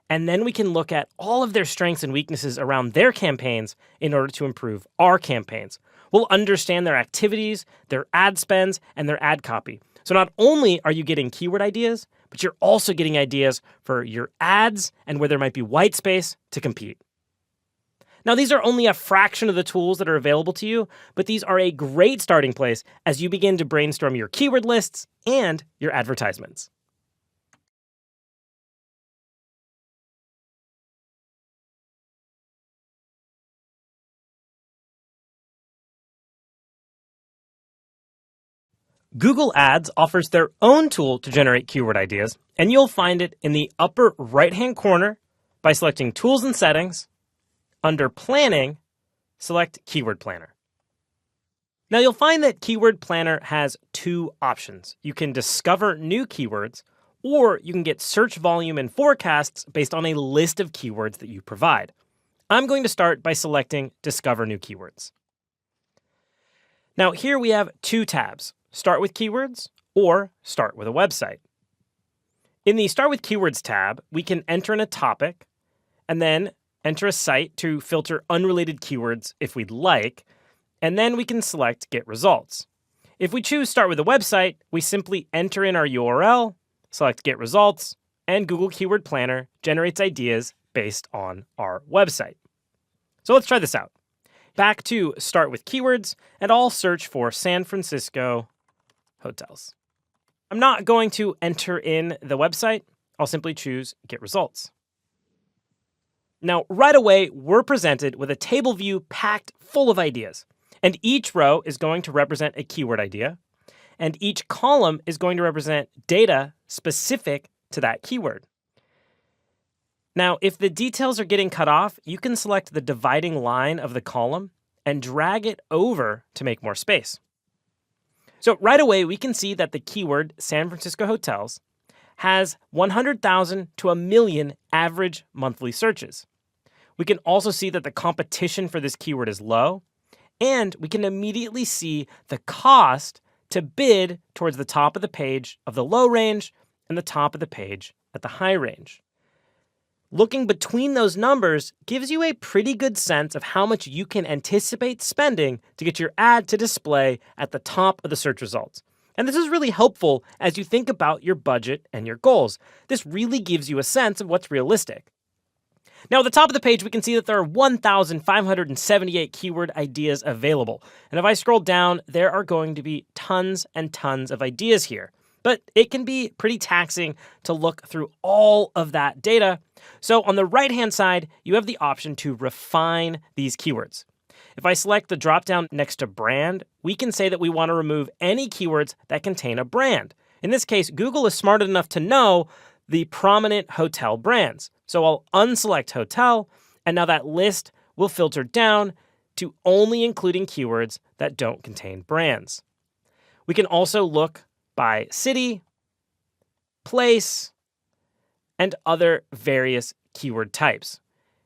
and then we can look at all of their strengths and weaknesses around their campaigns in order to improve our campaigns. We'll understand their activities, their ad spends, and their ad copy. So not only are you getting keyword ideas, but you're also getting ideas for your ads and where there might be white space to compete. Now, these are only a fraction of the tools that are available to you, but these are a great starting place as you begin to brainstorm your keyword lists and your advertisements. Google Ads offers their own tool to generate keyword ideas, and you'll find it in the upper right-hand corner by selecting Tools and Settings. Under Planning, select Keyword Planner. Now you'll find that Keyword Planner has two options. You can discover new keywords, or you can get search volume and forecasts based on a list of keywords that you provide. I'm going to start by selecting Discover New Keywords. Now here we have two tabs. Start with Keywords or Start with a Website. In the Start with Keywords tab, we can enter in a topic and then enter a site to filter unrelated keywords if we'd like, and then we can select Get Results. If we choose Start with a Website, we simply enter in our URL, select Get Results, and Google Keyword Planner generates ideas based on our website. So let's try this out. back to start with keywords, and I'll search for San Francisco hotels. I'm not going to enter in the website. I'll simply choose Get Results. Now, right away, we're presented with a table view packed full of ideas. And each row is going to represent a keyword idea. And each column is going to represent data specific to that keyword. Now, if the details are getting cut off, you can select the dividing line of the column and drag it over to make more space. So right away, we can see that the keyword San Francisco hotels has 100,000 to 1 million average monthly searches. We can also see that the competition for this keyword is low, and we can immediately see the cost to bid towards the top of the page of the low range and the top of the page at the high range. Looking between those numbers gives you a pretty good sense of how much you can anticipate spending to get your ad to display at the top of the search results. And this is really helpful as you think about your budget and your goals. This really gives you a sense of what's realistic. Now, at the top of the page, we can see that there are 1,578 keyword ideas available. And if I scroll down, there are going to be tons and tons of ideas here. But it can be pretty taxing to look through all of that data. So on the right-hand side, you have the option to refine these keywords. If I select the dropdown next to brand, we can say that we want to remove any keywords that contain a brand. In this case, Google is smart enough to know the prominent hotel brands. So I'll unselect hotel, and now that list will filter down to only including keywords that don't contain brands. We can also look by city, place, and other various keyword types.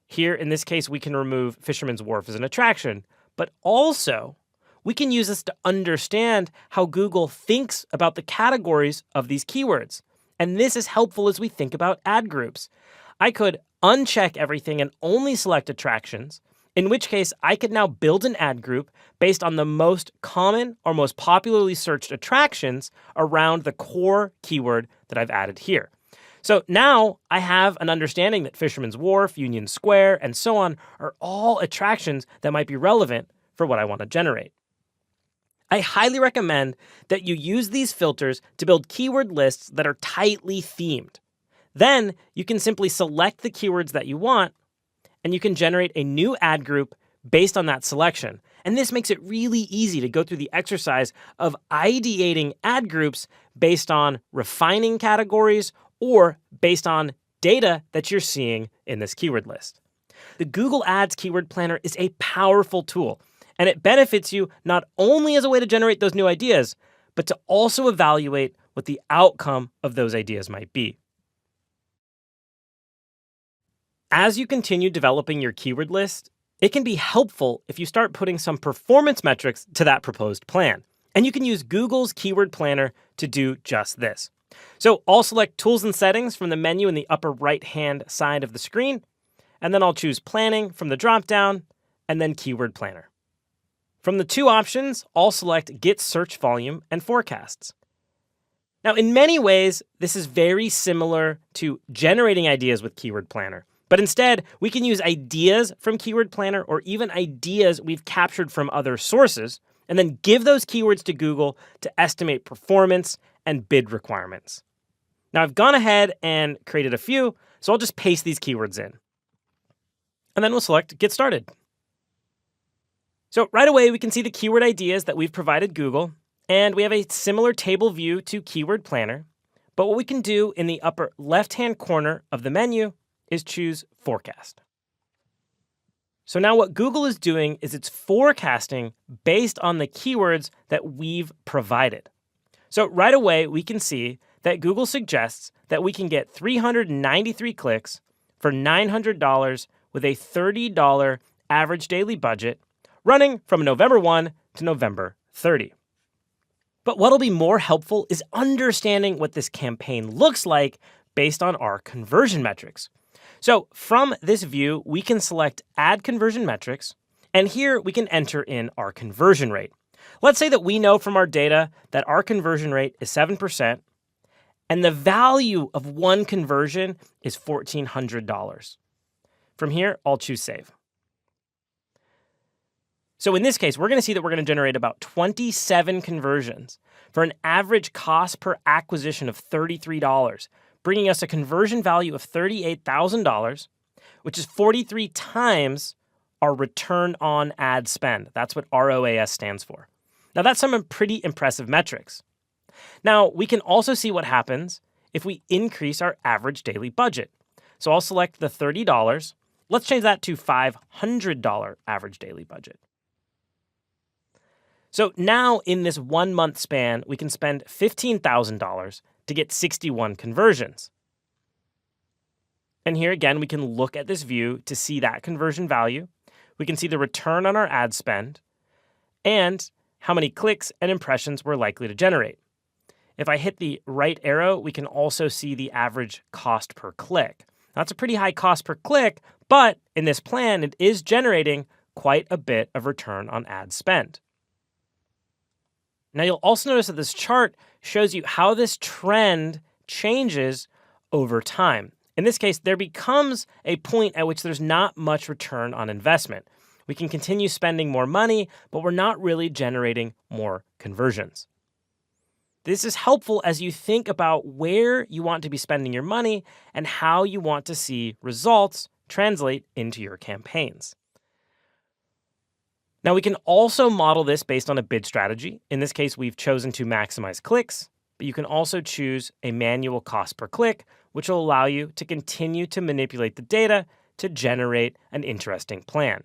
Here, in this case, we can remove Fisherman's Wharf as an attraction, but also we can use this to understand how Google thinks about the categories of these keywords. And this is helpful as we think about ad groups. I could uncheck everything and only select attractions, in which case I could now build an ad group based on the most common or most popularly searched attractions around the core keyword that I've added here. So now I have an understanding that Fisherman's Wharf, Union Square, and so on are all attractions that might be relevant for what I want to generate. I highly recommend that you use these filters to build keyword lists that are tightly themed. Then you can simply select the keywords that you want, and you can generate a new ad group based on that selection. And this makes it really easy to go through the exercise of ideating ad groups based on refining categories or based on data that you're seeing in this keyword list. The Google Ads Keyword Planner is a powerful tool, and it benefits you not only as a way to generate those new ideas, but to also evaluate what the outcome of those ideas might be. As you continue developing your keyword list, it can be helpful if you start putting some performance metrics to that proposed plan. And you can use Google's Keyword Planner to do just this. So I'll select Tools and Settings from the menu in the upper right-hand side of the screen, and then I'll choose Planning from the dropdown, and then Keyword Planner. From the two options, I'll select Get Search Volume and Forecasts. Now, in many ways, this is very similar to generating ideas with Keyword Planner. But instead, we can use ideas from Keyword Planner or even ideas we've captured from other sources, and then give those keywords to Google to estimate performance and bid requirements. Now, I've gone ahead and created a few, so I'll just paste these keywords in. And then we'll select Get Started. So right away, we can see the keyword ideas that we've provided Google, and we have a similar table view to Keyword Planner. But what we can do in the upper left-hand corner of the menu is choose Forecast. So now what Google is doing is it's forecasting based on the keywords that we've provided. So right away, we can see that Google suggests that we can get 393 clicks for $900 with a $30 average daily budget running from November 1 to November 30. But what'll be more helpful is understanding what this campaign looks like based on our conversion metrics. So from this view, we can select Add Conversion Metrics, and here we can enter in our conversion rate. Let's say that we know from our data that our conversion rate is 7%, and the value of one conversion is $1,400. From here, I'll choose Save. So in this case, we're going to see that we're going to generate about 27 conversions for an average cost per acquisition of $33, bringing us a conversion value of $38,000, which is 43 times our return on ad spend. That's what ROAS stands for. Now, that's some pretty impressive metrics. Now, we can also see what happens if we increase our average daily budget. So I'll select the $30. Let's change that to $500 average daily budget. So now in this 1 month span, we can spend $15,000 to get 61 conversions. And here again, we can look at this view to see that conversion value. We can see the return on our ad spend and how many clicks and impressions we're likely to generate. If I hit the right arrow, we can also see the average cost per click. That's a pretty high cost per click, but in this plan, it is generating quite a bit of return on ad spend. Now, you'll also notice that this chart shows you how this trend changes over time. In this case, there becomes a point at which there's not much return on investment. We can continue spending more money, but we're not really generating more conversions. This is helpful as you think about where you want to be spending your money and how you want to see results translate into your campaigns. Now, we can also model this based on a bid strategy. In this case, we've chosen to maximize clicks, but you can also choose a manual cost per click, which will allow you to continue to manipulate the data to generate an interesting plan.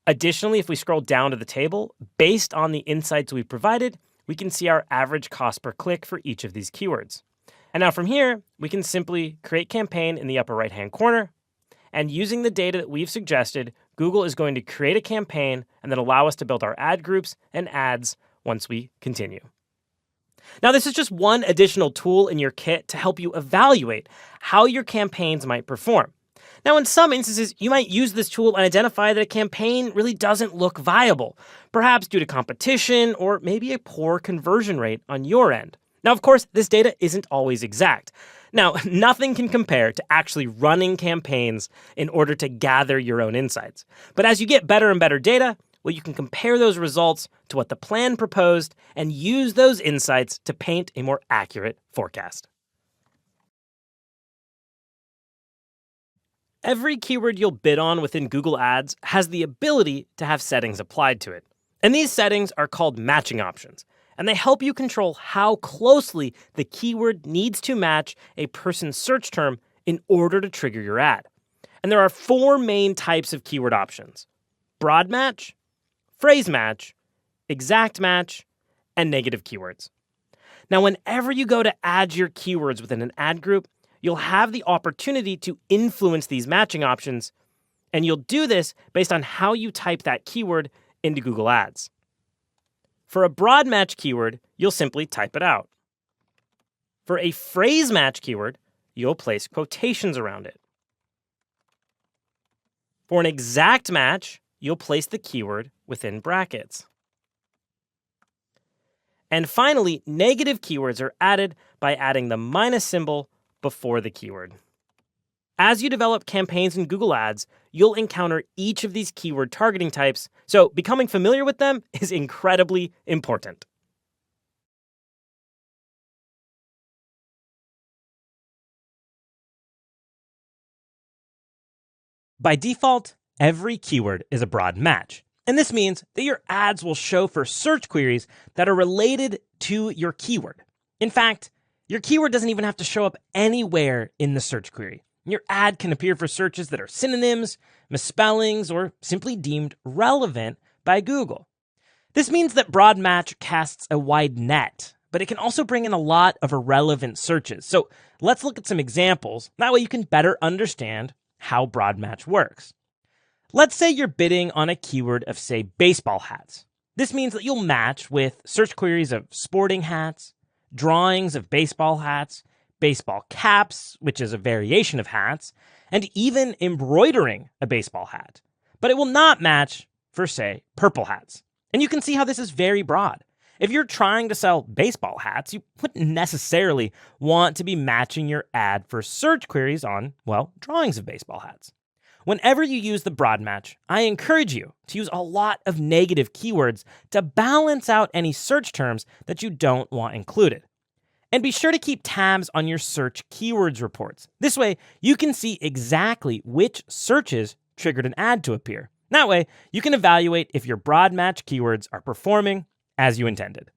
Additionally, if we scroll down to the table, based on the insights we've provided, we can see our average cost per click for each of these keywords. And now from here, we can simply create campaign in the upper right-hand corner. And using the data that we've suggested, Google is going to create a campaign and then allow us to build our ad groups and ads once we continue. Now, this is just one additional tool in your kit to help you evaluate how your campaigns might perform. Now, in some instances, you might use this tool and identify that a campaign really doesn't look viable, perhaps due to competition or maybe a poor conversion rate on your end. Now, of course, this data isn't always exact. Now, nothing can compare to actually running campaigns in order to gather your own insights. But as you get better and better data, well, you can compare those results to what the plan proposed and use those insights to paint a more accurate forecast. Every keyword you'll bid on within Google Ads has the ability to have settings applied to it. And these settings are called matching options. And they help you control how closely the keyword needs to match a person's search term in order to trigger your ad. And there are 4 main types of keyword options: broad match, phrase match, exact match, and negative keywords. Now, whenever you go to add your keywords within an ad group, you'll have the opportunity to influence these matching options, and you'll do this based on how you type that keyword into Google Ads. For a broad match keyword, you'll simply type it out. For a phrase match keyword, you'll place quotations around it. For an exact match, you'll place the keyword within brackets. And finally, negative keywords are added by adding the minus symbol before the keyword. As you develop campaigns in Google Ads, you'll encounter each of these keyword targeting types, so becoming familiar with them is incredibly important. By default, every keyword is a broad match. And this means that your ads will show for search queries that are related to your keyword. In fact, your keyword doesn't even have to show up anywhere in the search query. Your ad can appear for searches that are synonyms, misspellings, or simply deemed relevant by Google. This means that broad match casts a wide net, but it can also bring in a lot of irrelevant searches. So let's look at some examples. That way you can better understand how broad match works. Let's say you're bidding on a keyword of, say, baseball hats. This means that you'll match with search queries of sporting hats, drawings of baseball hats, baseball caps, which is a variation of hats, and even embroidering a baseball hat. But it will not match for, say, purple hats. And you can see how this is very broad. If you're trying to sell baseball hats, you wouldn't necessarily want to be matching your ad for search queries on, well, drawings of baseball hats. Whenever you use the broad match, I encourage you to use a lot of negative keywords to balance out any search terms that you don't want included. And be sure to keep tabs on your search keywords reports. This way, you can see exactly which searches triggered an ad to appear. That way, you can evaluate if your broad match keywords are performing as you intended.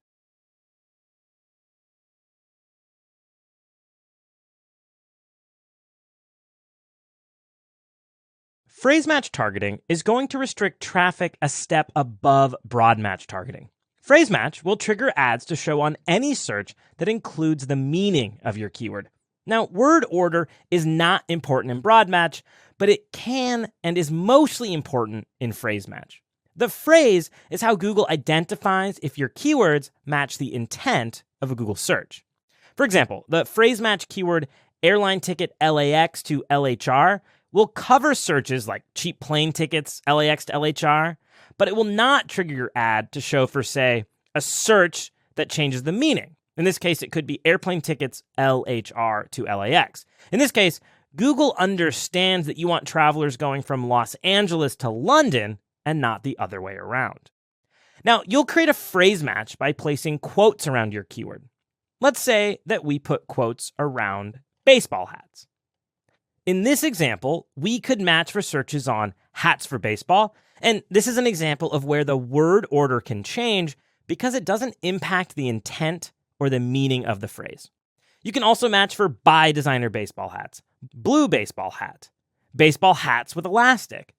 Phrase match targeting is going to restrict traffic a step above broad match targeting. Phrase match will trigger ads to show on any search that includes the meaning of your keyword. Now, word order is not important in broad match, but it can and is mostly important in phrase match. The phrase is how Google identifies if your keywords match the intent of a Google search. For example, the phrase match keyword airline ticket LAX to LHR will cover searches like cheap plane tickets LAX to LHR, but it will not trigger your ad to show for, say, a search that changes the meaning. In this case, it could be airplane tickets LHR to LAX. In this case, Google understands that you want travelers going from Los Angeles to London and not the other way around. Now, you'll create a phrase match by placing quotes around your keyword. Let's say that we put quotes around baseball hats. In this example, we could match for searches on hats for baseball, and this is an example of where the word order can change because it doesn't impact the intent or the meaning of the phrase. You can also match for buy designer baseball hats, blue baseball hat, baseball hats with elastic,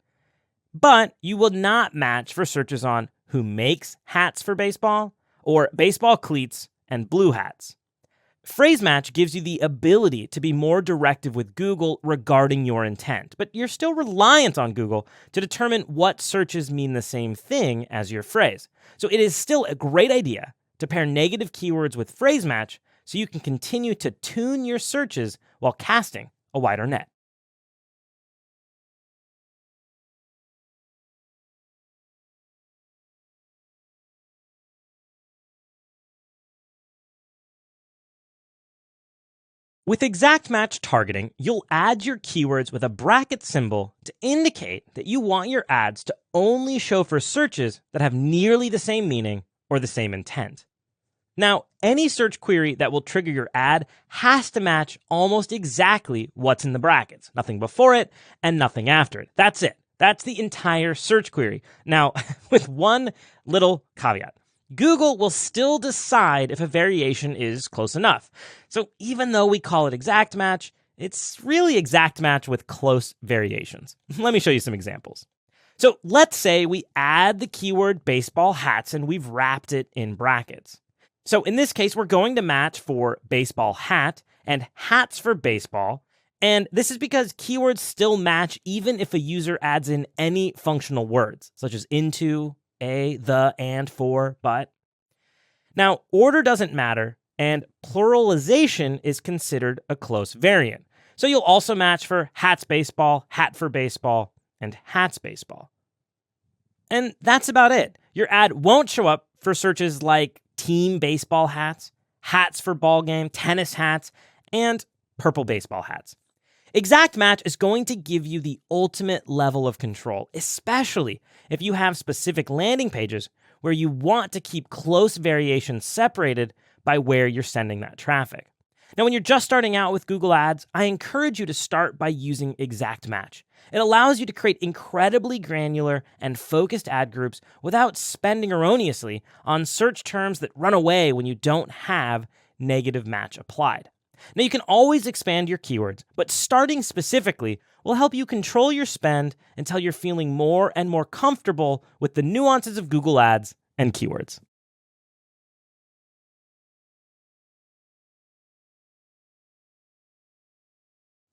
but you will not match for searches on who makes hats for baseball or baseball cleats and blue hats. Phrase match gives you the ability to be more directive with Google regarding your intent, but you're still reliant on Google to determine what searches mean the same thing as your phrase. So it is still a great idea to pair negative keywords with phrase match so you can continue to tune your searches while casting a wider net. With exact match targeting, you'll add your keywords with a bracket symbol to indicate that you want your ads to only show for searches that have nearly the same meaning or the same intent. Now, any search query that will trigger your ad has to match almost exactly what's in the brackets. Nothing before it and nothing after it. That's it. That's the entire search query. Now, with one little caveat. Google will still decide if a variation is close enough. So even though we call it exact match, it's really exact match with close variations. Let me show you some examples. So let's say we add the keyword baseball hats and we've wrapped it in brackets. So in this case, we're going to match for baseball hat and hats for baseball. And this is because keywords still match even if a user adds in any functional words, such as into, a, the, and, for, but. Now, order doesn't matter, and pluralization is considered a close variant. So you'll also match for hats baseball, hat for baseball, and hats baseball. And that's about it. Your ad won't show up for searches like team baseball hats, hats for ball game, tennis hats, and purple baseball hats. Exact match is going to give you the ultimate level of control, especially if you have specific landing pages where you want to keep close variations separated by where you're sending that traffic. Now, when you're just starting out with Google Ads, I encourage you to start by using Exact Match. It allows you to create incredibly granular and focused ad groups without spending erroneously on search terms that run away when you don't have negative match applied. Now, you can always expand your keywords, but starting specifically will help you control your spend until you're feeling more and more comfortable with the nuances of Google Ads and keywords.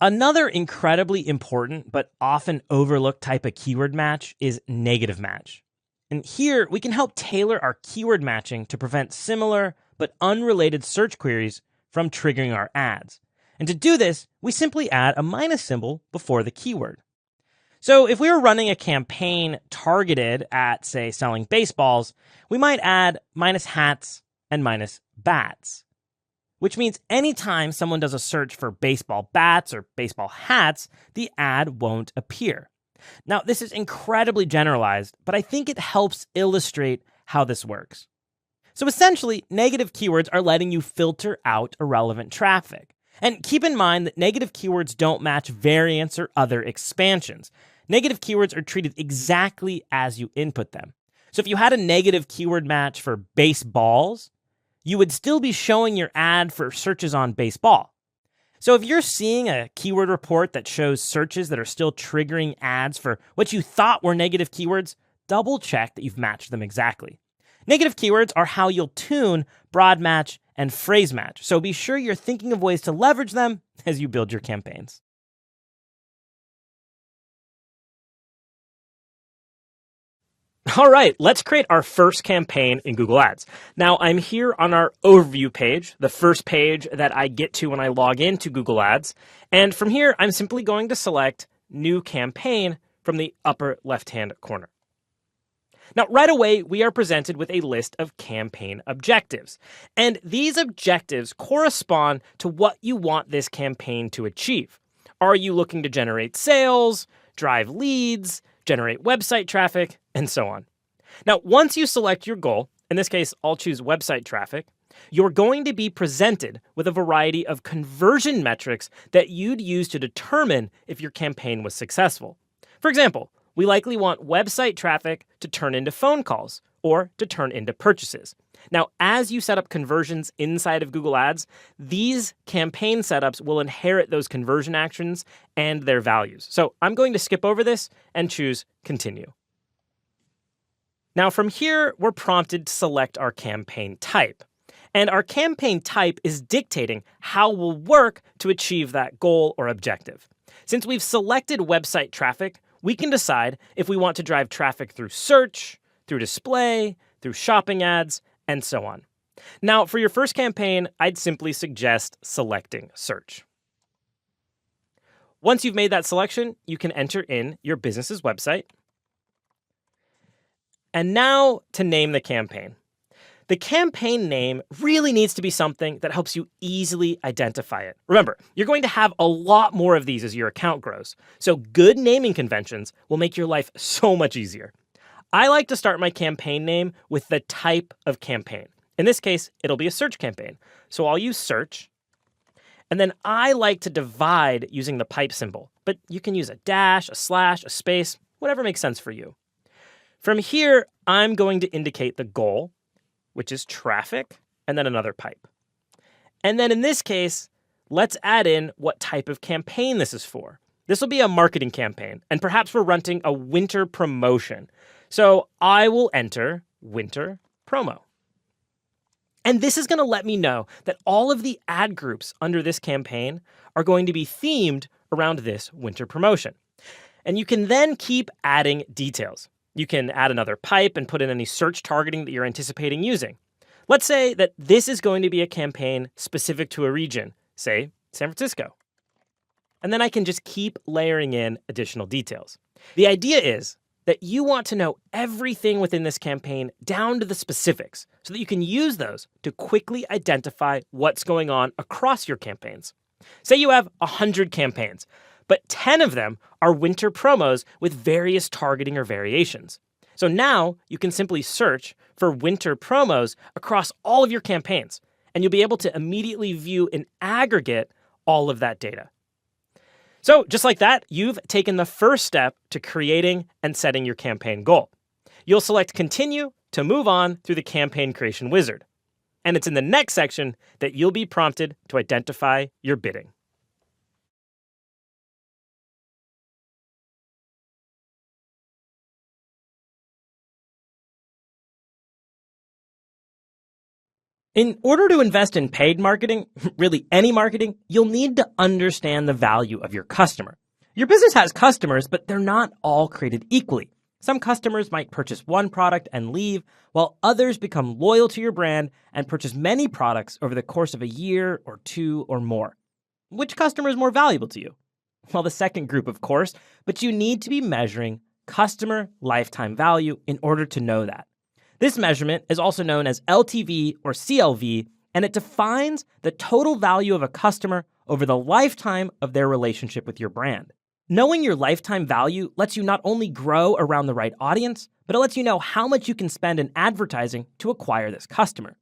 Another incredibly important but often overlooked type of keyword match is negative match. And here, we can help tailor our keyword matching to prevent similar but unrelated search queries from triggering our ads. And to do this, we simply add a minus symbol before the keyword. So if we were running a campaign targeted at, say, selling baseballs, we might add minus hats and minus bats, which means anytime someone does a search for baseball bats or baseball hats, the ad won't appear. Now, this is incredibly generalized, but I think it helps illustrate how this works. So essentially, negative keywords are letting you filter out irrelevant traffic. And keep in mind that negative keywords don't match variants or other expansions. Negative keywords are treated exactly as you input them. So if you had a negative keyword match for baseballs, you would still be showing your ad for searches on baseball. So if you're seeing a keyword report that shows searches that are still triggering ads for what you thought were negative keywords, double check that you've matched them exactly. Negative keywords are how you'll tune broad match and phrase match, so be sure you're thinking of ways to leverage them as you build your campaigns. All right, let's create our first campaign in Google Ads. Now, I'm here on our overview page, the first page that I get to when I log into Google Ads. And from here, I'm simply going to select New Campaign from the upper left-hand corner. Now, right away, we are presented with a list of campaign objectives. And these objectives correspond to what you want this campaign to achieve. Are you looking to generate sales, drive leads, generate website traffic, and so on? Now, once you select your goal, in this case, I'll choose website traffic, you're going to be presented with a variety of conversion metrics that you'd use to determine if your campaign was successful. For example, we likely want website traffic to turn into phone calls or to turn into purchases. Now, as you set up conversions inside of Google Ads, these campaign setups will inherit those conversion actions and their values. So I'm going to skip over this and choose Continue. Now, from here, we're prompted to select our campaign type. And our campaign type is dictating how we'll work to achieve that goal or objective. Since we've selected website traffic, we can decide if we want to drive traffic through search, through display, through shopping ads, and so on. Now, for your first campaign, I'd simply suggest selecting search. Once you've made that selection, you can enter in your business's website. And now to name the campaign. The campaign name really needs to be something that helps you easily identify it. Remember, you're going to have a lot more of these as your account grows, so good naming conventions will make your life so much easier. I like to start my campaign name with the type of campaign. In this case, it'll be a search campaign. So I'll use search, and then I like to divide using the pipe symbol, but you can use a dash, a slash, a space, whatever makes sense for you. From here, I'm going to indicate the goal, which is traffic, and then another pipe. And then in this case, let's add in what type of campaign this is for. This will be a marketing campaign, and perhaps we're running a winter promotion. So I will enter winter promo. And this is going to let me know that all of the ad groups under this campaign are going to be themed around this winter promotion. And you can then keep adding details. You can add another pipe and put in any search targeting that you're anticipating using. Let's say that this is going to be a campaign specific to a region, say San Francisco. And then I can just keep layering in additional details. The idea is that you want to know everything within this campaign down to the specifics so that you can use those to quickly identify what's going on across your campaigns. Say you have 100 campaigns, but 10 of them are winter promos with various targeting or variations. So now you can simply search for winter promos across all of your campaigns, and you'll be able to immediately view in aggregate all of that data. So just like that, you've taken the first step to creating and setting your campaign goal. You'll select Continue to move on through the campaign creation wizard. And it's in the next section that you'll be prompted to identify your bidding. In order to invest in paid marketing, really any marketing, you'll need to understand the value of your customer. Your business has customers, but they're not all created equally. Some customers might purchase one product and leave, while others become loyal to your brand and purchase many products over the course of a year or two or more. Which customer is more valuable to you? Well, the second group, of course, but you need to be measuring customer lifetime value in order to know that. This measurement is also known as LTV or CLV, and it defines the total value of a customer over the lifetime of their relationship with your brand. Knowing your lifetime value lets you not only grow around the right audience, but it lets you know how much you can spend in advertising to acquire this customer.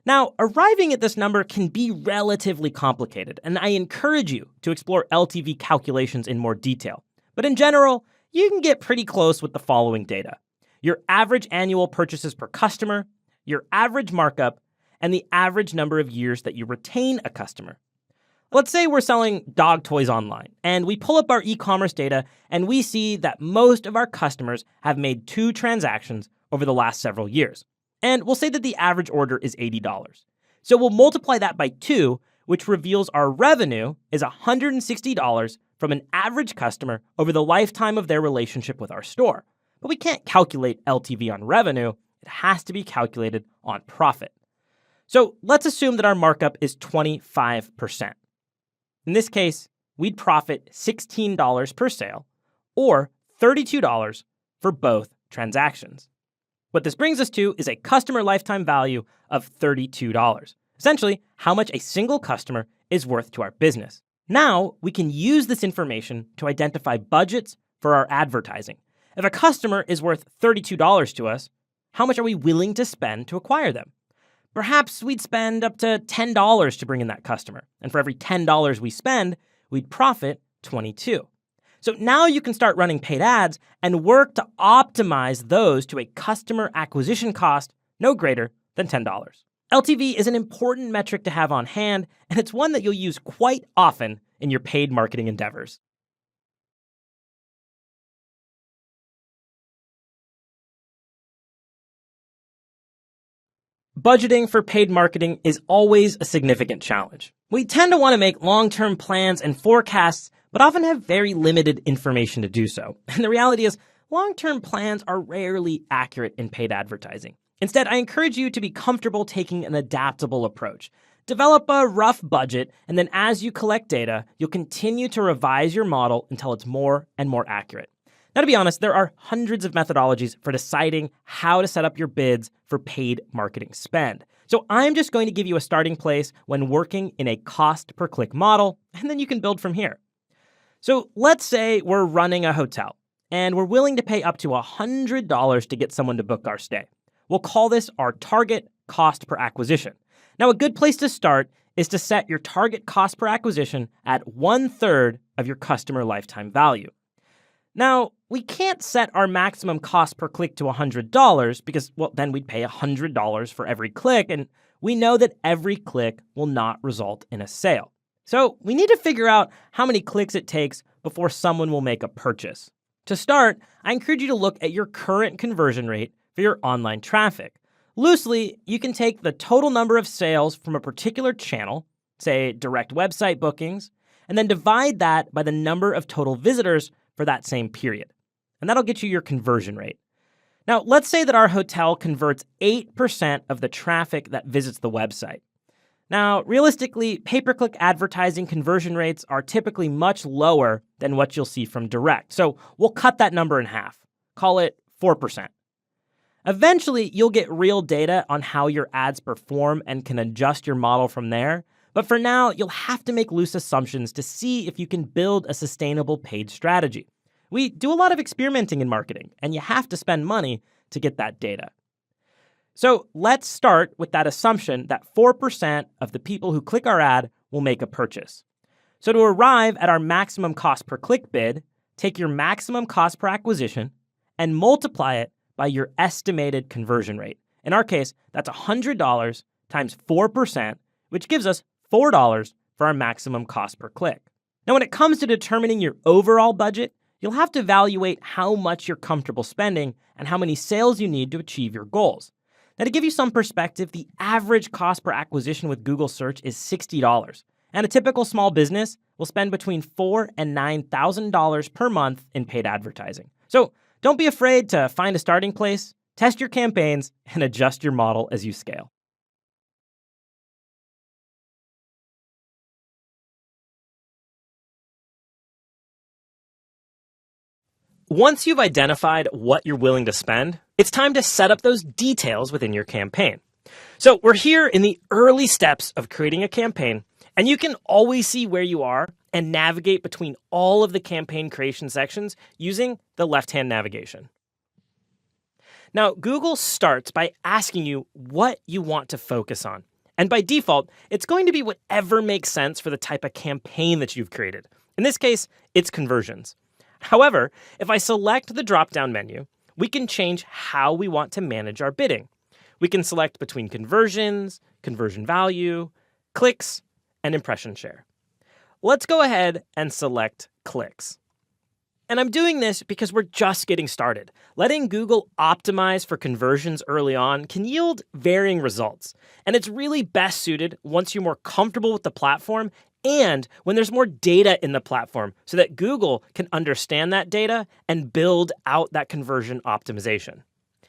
Now, arriving at this number can be relatively complicated, and I encourage you to explore LTV calculations in more detail. But in general, you can get pretty close with the following data: your average annual purchases per customer, your average markup, and the average number of years that you retain a customer. Let's say we're selling dog toys online, and we pull up our e-commerce data, and we see that most of our customers have made 2 transactions over the last several years. And we'll say that the average order is $80. So we'll multiply that by 2, which reveals our revenue is $160 from an average customer over the lifetime of their relationship with our store. But we can't calculate LTV on revenue. It has to be calculated on profit. So let's assume that our markup is 25%. In this case, we'd profit $16 per sale, or $32 for both transactions. What this brings us to is a customer lifetime value of $32, essentially how much a single customer is worth to our business. Now, we can use this information to identify budgets for our advertising. If a customer is worth $32 to us, how much are we willing to spend to acquire them? Perhaps we'd spend up to $10 to bring in that customer, and for every $10 we spend, we'd profit $22. So now you can start running paid ads and work to optimize those to a customer acquisition cost no greater than $10. LTV is an important metric to have on hand, and it's one that you'll use quite often in your paid marketing endeavors. Budgeting for paid marketing is always a significant challenge. We tend to want to make long-term plans and forecasts, but often have very limited information to do so. And the reality is, long-term plans are rarely accurate in paid advertising. Instead, I encourage you to be comfortable taking an adaptable approach. Develop a rough budget, and then as you collect data, you'll continue to revise your model until it's more and more accurate. Now, to be honest, there are hundreds of methodologies for deciding how to set up your bids for paid marketing spend. So I'm just going to give you a starting place when working in a cost per click model, and then you can build from here. So let's say we're running a hotel, and we're willing to pay up to $100 to get someone to book our stay. We'll call this our target cost per acquisition. Now, a good place to start is to set your target cost per acquisition at 1/3 of your customer lifetime value. Now, we can't set our maximum cost per click to $100 because, well, then we'd pay $100 for every click, and we know that every click will not result in a sale. So we need to figure out how many clicks it takes before someone will make a purchase. To start, I encourage you to look at your current conversion rate for your online traffic. Loosely, you can take the total number of sales from a particular channel, say direct website bookings, and then divide that by the number of total visitors for that same period. And that'll get you your conversion rate. Now, let's say that our hotel converts 8% of the traffic that visits the website. Now, realistically, pay-per-click advertising conversion rates are typically much lower than what you'll see from direct. So we'll cut that number in half. Call it 4%. Eventually, you'll get real data on how your ads perform and can adjust your model from there. But for now, you'll have to make loose assumptions to see if you can build a sustainable paid strategy. We do a lot of experimenting in marketing, and you have to spend money to get that data. So let's start with that assumption that 4% of the people who click our ad will make a purchase. So to arrive at our maximum cost per click bid, take your maximum cost per acquisition and multiply it by your estimated conversion rate. In our case, that's $100 times 4%, which gives us $4 for our maximum cost per click. Now, when it comes to determining your overall budget, you'll have to evaluate how much you're comfortable spending and how many sales you need to achieve your goals. Now, to give you some perspective, the average cost per acquisition with Google Search is $60, and a typical small business will spend between $4,000 and $9,000 per month in paid advertising. So don't be afraid to find a starting place, test your campaigns, and adjust your model as you scale. Once you've identified what you're willing to spend, it's time to set up those details within your campaign. So we're here in the early steps of creating a campaign, And you can always see where you are and navigate between all of the campaign creation sections using the left-hand navigation. Now, Google starts by asking you what you want to focus on. And by default, it's going to be whatever makes sense for the type of campaign that you've created. In this case, it's conversions. However, if I select the drop-down menu, we can change how we want to manage our bidding. We can select between conversions, conversion value, clicks, and impression share. Let's go ahead and select clicks. And I'm doing this because we're just getting started. Letting Google optimize for conversions early on can yield varying results. And it's really best suited once you're more comfortable with the platform and when there's more data in the platform so that Google can understand that data and build out that conversion optimization.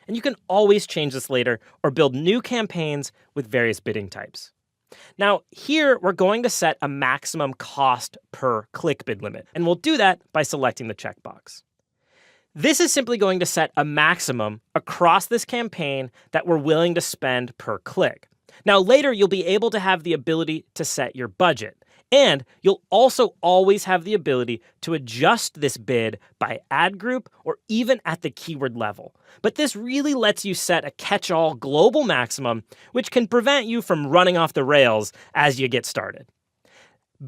And you can always change this later or build new campaigns with various bidding types. Now, here we're going to set a maximum cost per click bid limit, and we'll do that by selecting the checkbox. This is simply going to set a maximum across this campaign that we're willing to spend per click. Now, later you'll be able to have the ability to set your budget, and you'll also always have the ability to adjust this bid by ad group or even at the keyword level. But this really lets you set a catch-all global maximum, which can prevent you from running off the rails as you get started.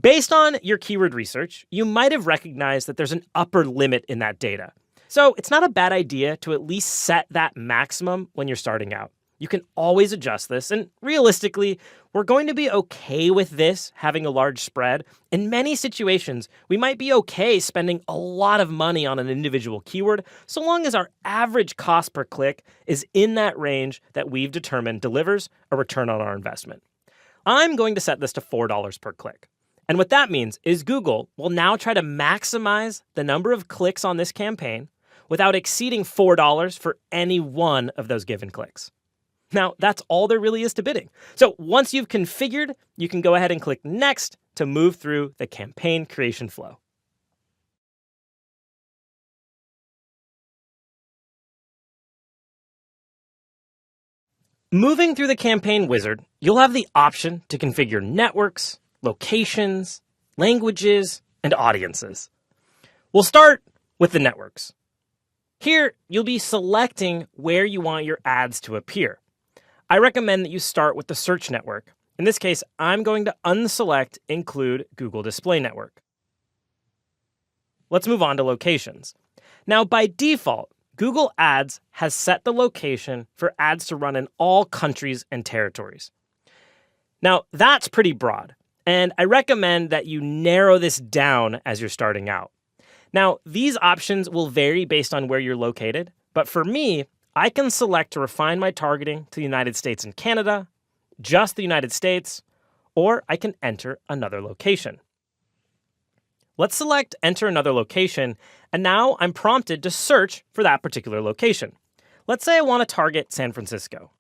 Based on your keyword research, you might have recognized that there's an upper limit in that data. So it's not a bad idea to at least set that maximum when you're starting out. You can always adjust this, and realistically, we're going to be okay with this having a large spread. In many situations, we might be okay spending a lot of money on an individual keyword, so long as our average cost per click is in that range that we've determined delivers a return on our investment. I'm going to set this to $4 per click. And what that means is Google will now try to maximize the number of clicks on this campaign without exceeding $4 for any one of those given clicks. Now, that's all there really is to bidding. So once you've configured, you can go ahead and click Next to move through the campaign creation flow. Moving through the campaign wizard, you'll have the option to configure networks, locations, languages, and audiences. We'll start with the networks. Here, you'll be selecting where you want your ads to appear. I recommend that you start with the search network. In this case, I'm going to unselect Include Google Display Network. Let's move on to locations. Now, by default, Google Ads has set the location for ads to run in all countries and territories. Now, that's pretty broad, and I recommend that you narrow this down as you're starting out. Now, these options will vary based on where you're located, but for me, I can select to refine my targeting to the United States and Canada, just the United States, or I can enter another location. Let's select Enter Another Location, and now I'm prompted to search for that particular location. Let's say I want to target San Francisco.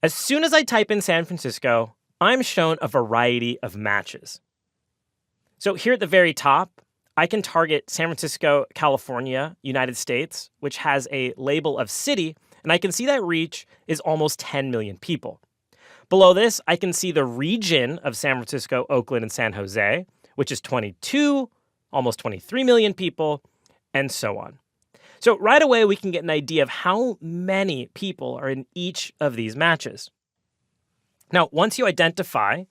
As soon as I type in San Francisco, I'm shown a variety of matches. So here at the very top, I can target San Francisco, California, United States, which has a label of city, and I can see that reach is almost 10 million people. Below this, I can see the region of San Francisco, Oakland, and San Jose, which is 22, almost 23 million people, and so on. So right away, we can get an idea of how many people are in each of these matches. Now, once you identify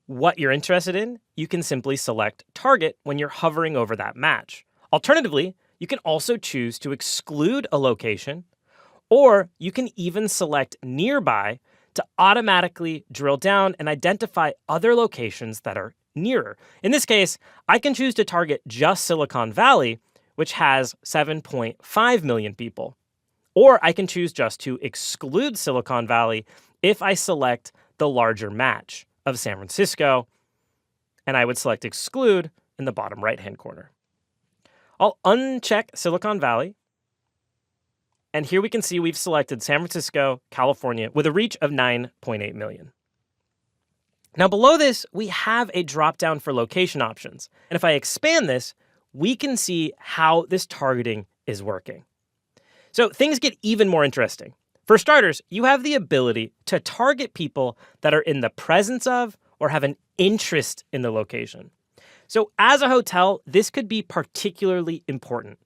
what you're interested in, you can simply select Target when you're hovering over that match. Alternatively, you can also choose to exclude a location, or you can even select Nearby to automatically drill down and identify other locations that are nearer. In this case, I can choose to target just Silicon Valley, which has 7.5 million people. Or I can choose just to exclude Silicon Valley if I select the larger match of San Francisco, and I would select Exclude in the bottom right-hand corner. I'll uncheck Silicon Valley, and here we can see we've selected San Francisco, California, with a reach of 9.8 million. Now below this, we have a drop-down for location options, and if I expand this, we can see how this targeting is working. So things get even more interesting. For starters, you have the ability to target people that are in the presence of or have an interest in the location. So as a hotel, this could be particularly important.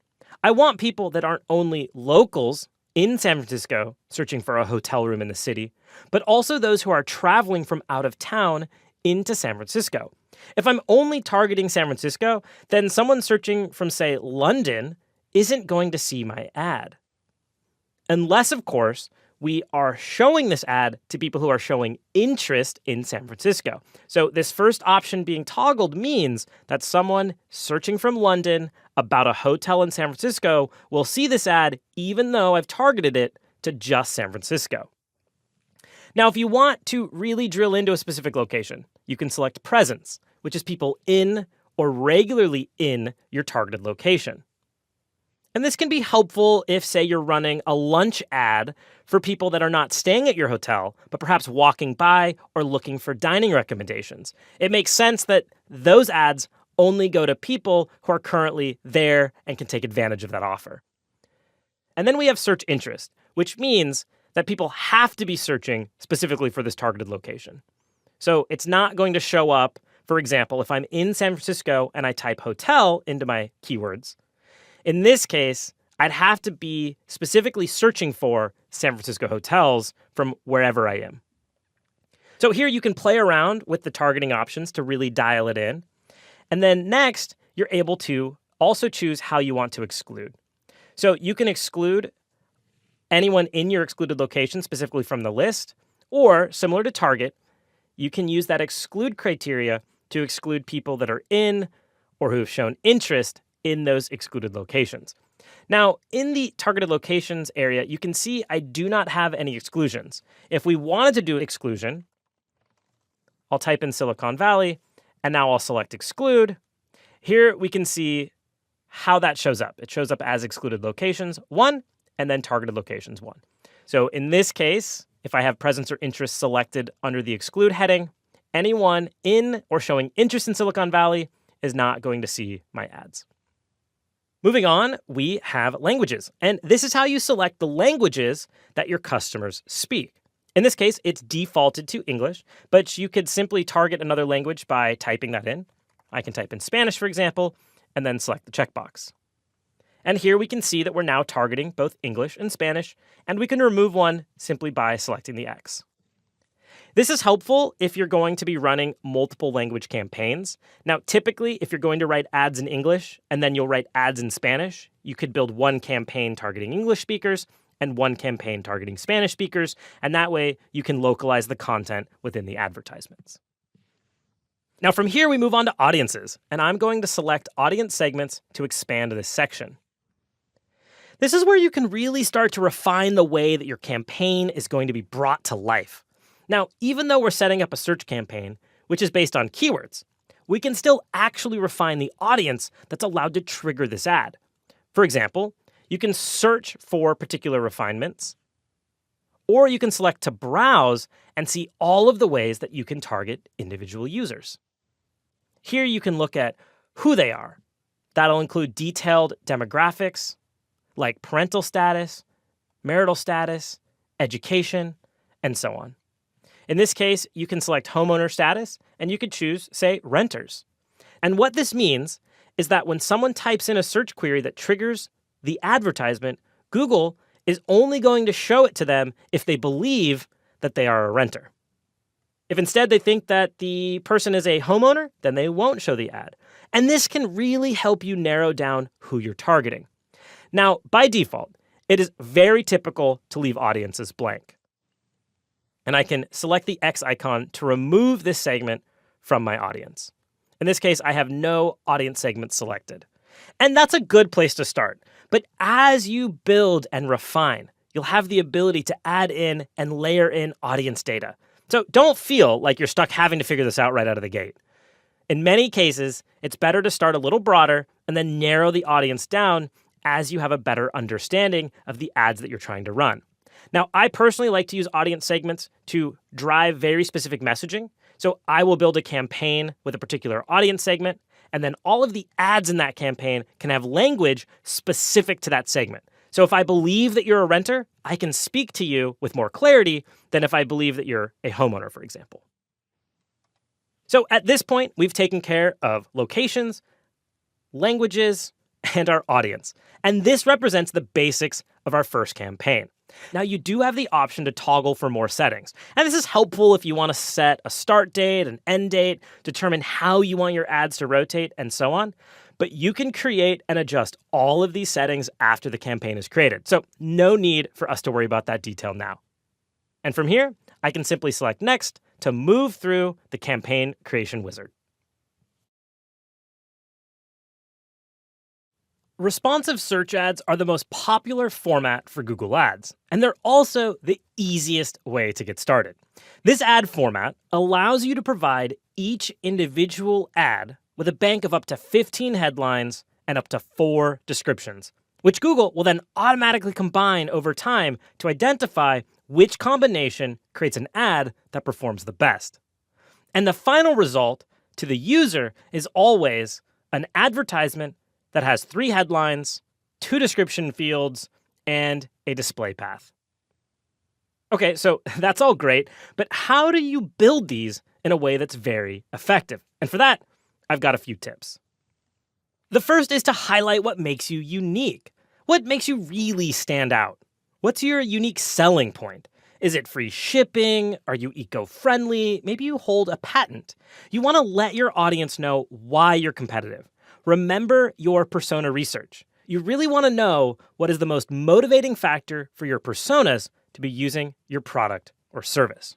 I want people that aren't only locals in San Francisco searching for a hotel room in the city, but also those who are traveling from out of town into San Francisco. If I'm only targeting San Francisco, then someone searching from, say, London isn't going to see my ad. Unless, of course, we are showing this ad to people who are showing interest in San Francisco. So this first option being toggled means that someone searching from London about a hotel in San Francisco will see this ad even though I've targeted it to just San Francisco. Now, if you want to really drill into a specific location, you can select presence, which is people in or regularly in your targeted location. And this can be helpful if, say, you're running a lunch ad for people that are not staying at your hotel, but perhaps walking by or looking for dining recommendations. It makes sense that those ads only go to people who are currently there and can take advantage of that offer. And then we have search interest, which means that people have to be searching specifically for this targeted location. So it's not going to show up, for example, if I'm in San Francisco and I type hotel into my keywords. In this case, I'd have to be specifically searching for San Francisco hotels from wherever I am. So here you can play around with the targeting options to really dial it in. And then next, you're able to also choose how you want to exclude. So you can exclude anyone in your excluded location specifically from the list, or similar to Target, you can use that exclude criteria to exclude people that are in or who have shown interest in those excluded locations. Now, in the targeted locations area, you can see I do not have any exclusions. If we wanted to do exclusion, I'll type in Silicon Valley, and now I'll select exclude. Here we can see how that shows up. It shows up as excluded locations 1 and then targeted locations 1. So in this case, if I have presence or interest selected under the exclude heading, anyone in or showing interest in Silicon Valley is not going to see my ads. Moving on, we have languages. And this is how you select the languages that your customers speak. In this case, it's defaulted to English, but you could simply target another language by typing that in. I can type in Spanish, for example, and then select the checkbox. And here we can see that we're now targeting both English and Spanish, and we can remove one simply by selecting the X. This is helpful if you're going to be running multiple language campaigns. Now, typically, if you're going to write ads in English and then you'll write ads in Spanish, you could build one campaign targeting English speakers and one campaign targeting Spanish speakers, and that way you can localize the content within the advertisements. Now, from here, we move on to audiences, and I'm going to select audience segments to expand this section. This is where you can really start to refine the way that your campaign is going to be brought to life. Now, even though we're setting up a search campaign, which is based on keywords, we can still actually refine the audience that's allowed to trigger this ad. For example, you can search for particular refinements, or you can select to browse and see all of the ways that you can target individual users. Here you can look at who they are. That'll include detailed demographics like parental status, marital status, education, and so on. In this case, you can select homeowner status, and you could choose, say, renters. And what this means is that when someone types in a search query that triggers the advertisement, Google is only going to show it to them if they believe that they are a renter. If instead they think that the person is a homeowner, then they won't show the ad. And this can really help you narrow down who you're targeting. Now, by default, it is very typical to leave audiences blank. And I can select the X icon to remove this segment from my audience. In this case, I have no audience segments selected. And that's a good place to start. But as you build and refine, you'll have the ability to add in and layer in audience data. So don't feel like you're stuck having to figure this out right out of the gate. In many cases, it's better to start a little broader and then narrow the audience down as you have a better understanding of the ads that you're trying to run. Now, I personally like to use audience segments to drive very specific messaging. So I will build a campaign with a particular audience segment, and then all of the ads in that campaign can have language specific to that segment. So if I believe that you're a renter, I can speak to you with more clarity than if I believe that you're a homeowner, for example. So at this point, we've taken care of locations, languages, and our audience. And this represents the basics of our first campaign. Now, you do have the option to toggle for more settings. And this is helpful if you want to set a start date, an end date, determine how you want your ads to rotate, and so on. But you can create and adjust all of these settings after the campaign is created. So no need for us to worry about that detail now. And from here, I can simply select Next to move through the campaign creation wizard. Responsive search ads are the most popular format for Google Ads, and they're also the easiest way to get started. This ad format allows you to provide each individual ad with a bank of up to 15 headlines and up to 4 descriptions, which Google will then automatically combine over time to identify which combination creates an ad that performs the best. And the final result to the user is always an advertisement that has 3 headlines, 2 description fields, and a display path. Okay, so that's all great, but how do you build these in a way that's very effective? And for that, I've got a few tips. The first is to highlight what makes you unique. What makes you really stand out? What's your unique selling point? Is it free shipping? Are you eco-friendly? Maybe you hold a patent. You want to let your audience know why you're competitive. Remember your persona research. You really want to know what is the most motivating factor for your personas to be using your product or service.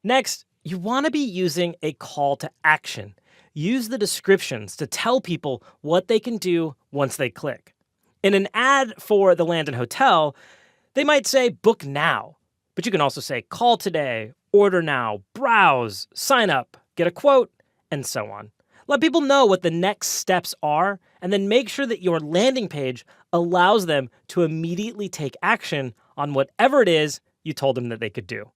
Next, you want to be using a call to action. Use the descriptions to tell people what they can do once they click. In an ad for the Landon Hotel, they might say book now, but you can also say call today, order now, browse, sign up, get a quote, and so on. Let people know what the next steps are, and then make sure that your landing page allows them to immediately take action on whatever it is you told them that they could do.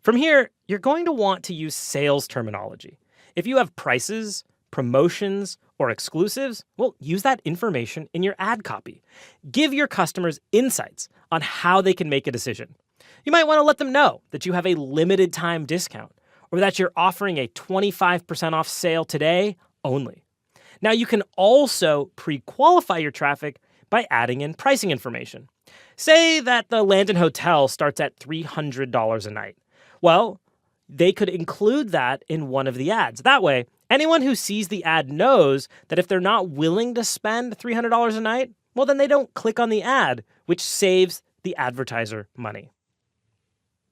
From here, you're going to want to use sales terminology. If you have prices, promotions, or exclusives, well, use that information in your ad copy. Give your customers insights on how they can make a decision. You might want to let them know that you have a limited time discount, or that you're offering a 25% off sale today only. Now, you can also pre-qualify your traffic by adding in pricing information. Say that the Landon Hotel starts at $300 a night. Well, they could include that in one of the ads. That way, anyone who sees the ad knows that if they're not willing to spend $300 a night, well, then they don't click on the ad, which saves the advertiser money.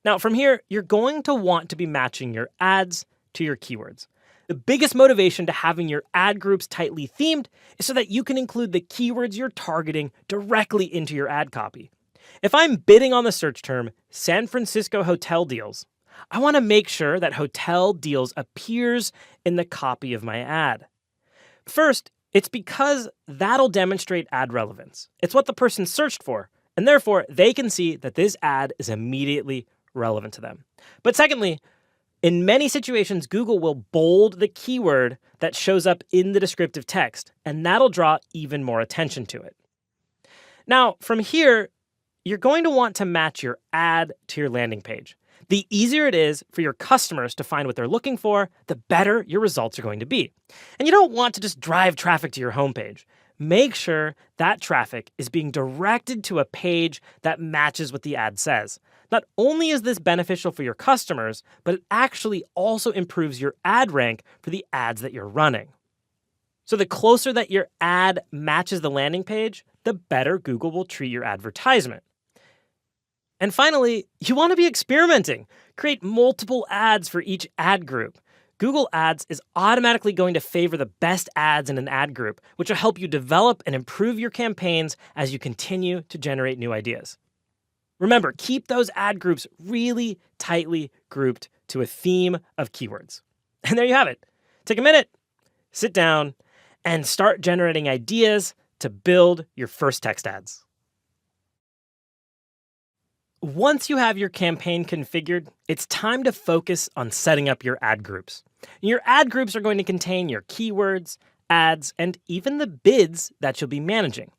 Now, from here, you're going to want to be matching your ads to your keywords. The biggest motivation to having your ad groups tightly themed is so that you can include the keywords you're targeting directly into your ad copy. If I'm bidding on the search term San Francisco hotel deals, I want to make sure that hotel deals appears in the copy of my ad. First, it's because that'll demonstrate ad relevance. It's what the person searched for, and therefore they can see that this ad is immediately relevant to them. But secondly, in many situations, Google will bold the keyword that shows up in the descriptive text, and that'll draw even more attention to it. Now, from here, you're going to want to match your ad to your landing page. The easier it is for your customers to find what they're looking for, the better your results are going to be. And you don't want to just drive traffic to your homepage. Make sure that traffic is being directed to a page that matches what the ad says. Not only is this beneficial for your customers, but it actually also improves your ad rank for the ads that you're running. So the closer that your ad matches the landing page, the better Google will treat your advertisement. And finally, you want to be experimenting. Create multiple ads for each ad group. Google Ads is automatically going to favor the best ads in an ad group, which will help you develop and improve your campaigns as you continue to generate new ideas. Remember, keep those ad groups really tightly grouped to a theme of keywords. And there you have it. Take a minute, sit down, and start generating ideas to build your first text ads. Once you have your campaign configured, it's time to focus on setting up your ad groups. Your ad groups are going to contain your keywords, ads, and even the bids that you'll be managing.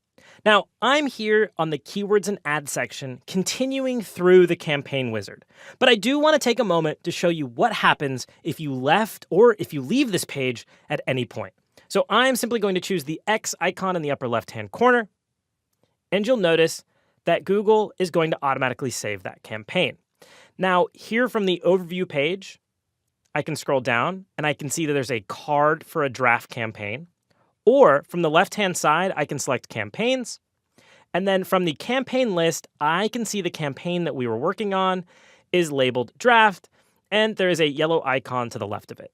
Now, I'm here on the Keywords and Ads section, continuing through the campaign wizard. But I do want to take a moment to show you what happens if you left or if you leave this page at any point. So I'm simply going to choose the X icon in the upper left-hand corner, and you'll notice that Google is going to automatically save that campaign. Now, here from the overview page, I can scroll down and I can see that there's a card for a draft campaign. Or from the left-hand side, I can select campaigns. And then from the campaign list, I can see the campaign that we were working on is labeled draft, and there is a yellow icon to the left of it.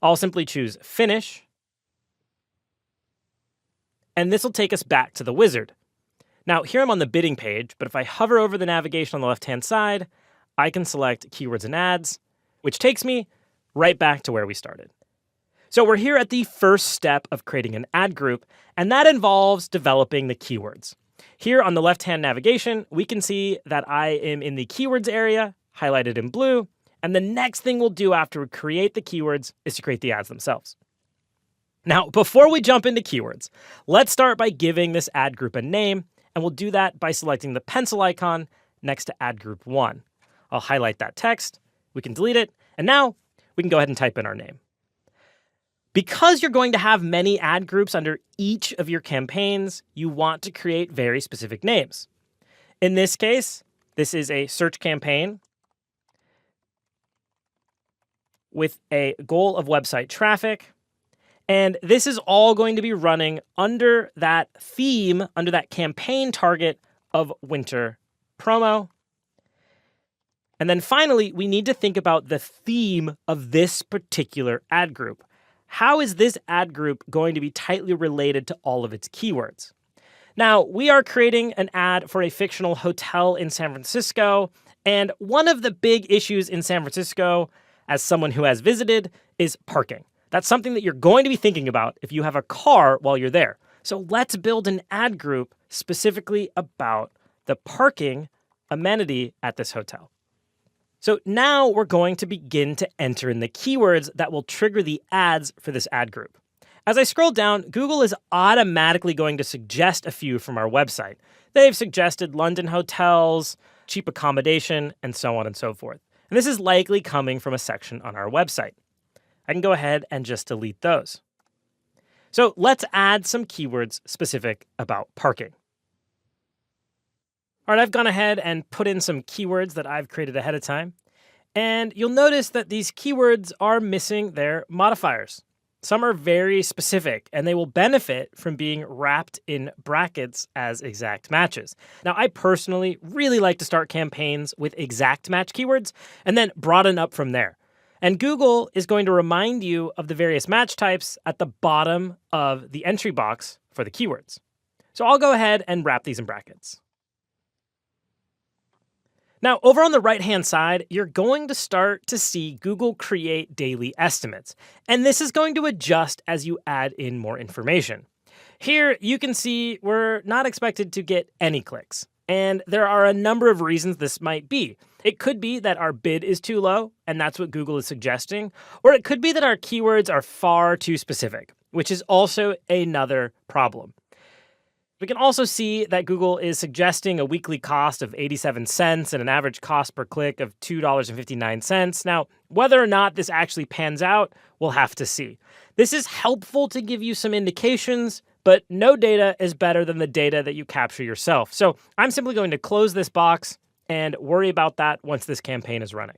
I'll simply choose finish. And this will take us back to the wizard. Now, here I'm on the bidding page, but if I hover over the navigation on the left-hand side, I can select Keywords and Ads, which takes me right back to where we started. So we're here at the first step of creating an ad group, and that involves developing the keywords. Here on the left-hand navigation, we can see that I am in the keywords area, highlighted in blue, and the next thing we'll do after we create the keywords is to create the ads themselves. Now, before we jump into keywords, let's start by giving this ad group a name, and we'll do that by selecting the pencil icon next to ad group 1. I'll highlight that text, we can delete it, and now we can go ahead and type in our name. Because you're going to have many ad groups under each of your campaigns, you want to create very specific names. In this case, this is a search campaign with a goal of website traffic. And this is all going to be running under that theme, under that campaign target of winter promo. And then finally, we need to think about the theme of this particular ad group. How is this ad group going to be tightly related to all of its keywords? Now, we are creating an ad for a fictional hotel in San Francisco, and one of the big issues in San Francisco, as someone who has visited, is parking. That's something that you're going to be thinking about if you have a car while you're there. So let's build an ad group specifically about the parking amenity at this hotel. So now we're going to begin to enter in the keywords that will trigger the ads for this ad group. As I scroll down, Google is automatically going to suggest a few from our website. They've suggested London hotels, cheap accommodation, and so on and so forth. And this is likely coming from a section on our website. I can go ahead and just delete those. So let's add some keywords specific about parking. All right, I've gone ahead and put in some keywords that I've created ahead of time. And you'll notice that these keywords are missing their modifiers. Some are very specific, and they will benefit from being wrapped in brackets as exact matches. Now, I personally really like to start campaigns with exact match keywords and then broaden up from there. And Google is going to remind you of the various match types at the bottom of the entry box for the keywords. So I'll go ahead and wrap these in brackets. Now, over on the right-hand side, you're going to start to see Google create daily estimates. And this is going to adjust as you add in more information. Here, you can see we're not expected to get any clicks. And there are a number of reasons this might be. It could be that our bid is too low, and that's what Google is suggesting. Or it could be that our keywords are far too specific, which is also another problem. We can also see that Google is suggesting a weekly cost of 87 cents and an average cost per click of $2.59. Now, whether or not this actually pans out, we'll have to see. This is helpful to give you some indications, but no data is better than the data that you capture yourself. So I'm simply going to close this box and worry about that once this campaign is running.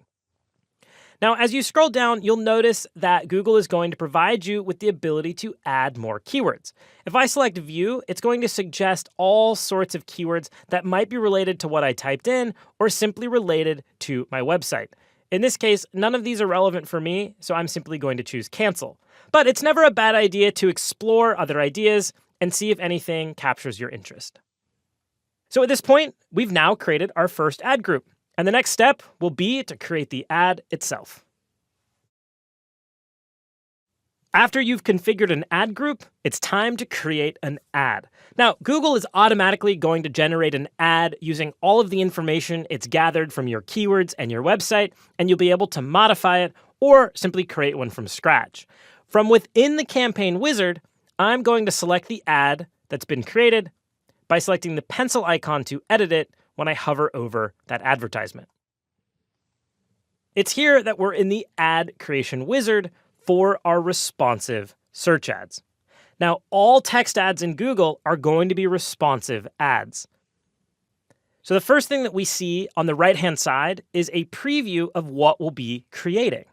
Now, as you scroll down, you'll notice that Google is going to provide you with the ability to add more keywords. If I select View, it's going to suggest all sorts of keywords that might be related to what I typed in or simply related to my website. In this case, none of these are relevant for me, so I'm simply going to choose Cancel. But it's never a bad idea to explore other ideas and see if anything captures your interest. So at this point, we've now created our first ad group. And the next step will be to create the ad itself. After you've configured an ad group, it's time to create an ad. Now, Google is automatically going to generate an ad using all of the information it's gathered from your keywords and your website, and you'll be able to modify it or simply create one from scratch. From within the campaign wizard, I'm going to select the ad that's been created, by selecting the pencil icon to edit it when I hover over that advertisement. It's here that we're in the ad creation wizard for our responsive search ads. Now, all text ads in Google are going to be responsive ads. So the first thing that we see on the right-hand side is a preview of what we'll be creating.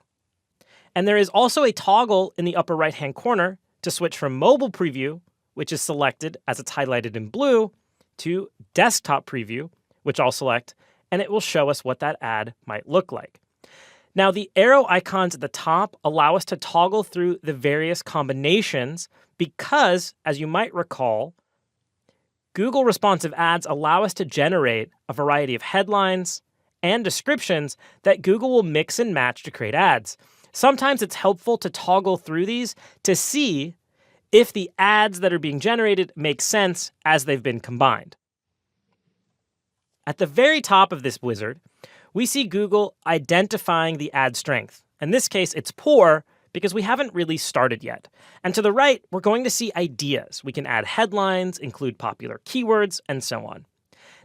And there is also a toggle in the upper right-hand corner to switch from mobile preview, which is selected as it's highlighted in blue, to desktop preview, which I'll select, and it will show us what that ad might look like. Now, the arrow icons at the top allow us to toggle through the various combinations because, as you might recall, Google responsive ads allow us to generate a variety of headlines and descriptions that Google will mix and match to create ads. Sometimes it's helpful to toggle through these to see if the ads that are being generated make sense as they've been combined. At the very top of this wizard, we see Google identifying the ad strength. In this case, it's poor because we haven't really started yet. And to the right, we're going to see ideas. We can add headlines, include popular keywords, and so on.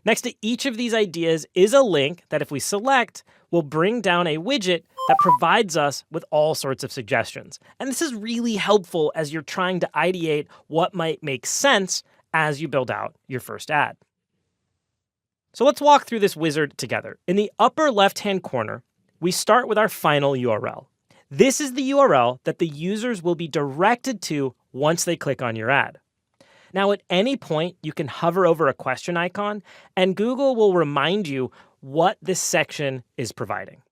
Next to each of these ideas is a link that if we select, will bring down a widget that provides us with all sorts of suggestions. And this is really helpful as you're trying to ideate what might make sense as you build out your first ad. So let's walk through this wizard together. In the upper left-hand corner, we start with our final URL. This is the URL that the users will be directed to once they click on your ad. Now, at any point, you can hover over a question icon, and Google will remind you what this section is providing.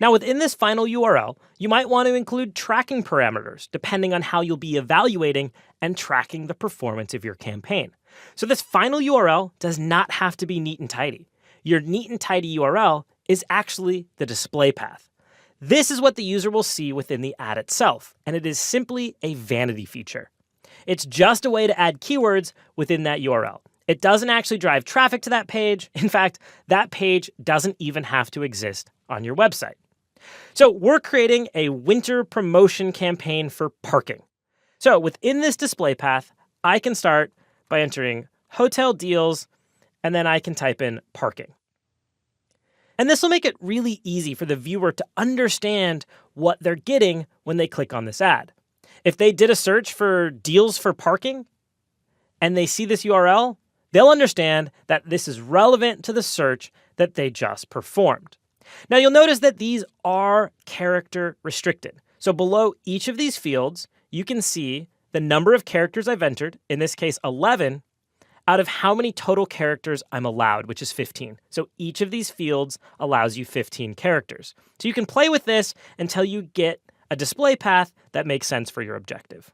Now, within this final URL, you might want to include tracking parameters, depending on how you'll be evaluating and tracking the performance of your campaign. So this final URL does not have to be neat and tidy. Your neat and tidy URL is actually the display path. This is what the user will see within the ad itself, and it is simply a vanity feature. It's just a way to add keywords within that URL. It doesn't actually drive traffic to that page. In fact, that page doesn't even have to exist on your website. So we're creating a winter promotion campaign for parking. So within this display path, I can start by entering hotel deals, and then I can type in parking. And this will make it really easy for the viewer to understand what they're getting when they click on this ad. If they did a search for deals for parking and they see this URL, they'll understand that this is relevant to the search that they just performed. Now, you'll notice that these are character restricted. So below each of these fields, you can see the number of characters I've entered, in this case 11, out of how many total characters I'm allowed, which is 15. So each of these fields allows you 15 characters. So you can play with this until you get a display path that makes sense for your objective.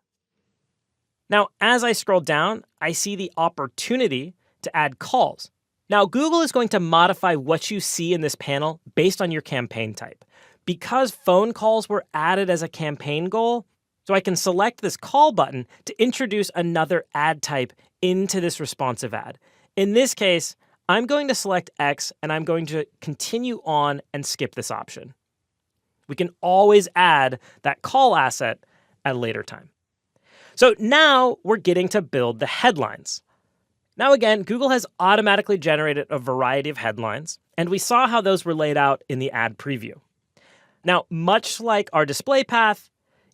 Now, as I scroll down, I see the opportunity to add calls. Now, Google is going to modify what you see in this panel based on your campaign type. Because phone calls were added as a campaign goal, so I can select this call button to introduce another ad type into this responsive ad. In this case, I'm going to select X and I'm going to continue on and skip this option. We can always add that call asset at a later time. So now we're getting to build the headlines. Now again, Google has automatically generated a variety of headlines, and we saw how those were laid out in the ad preview. Now, much like our display path,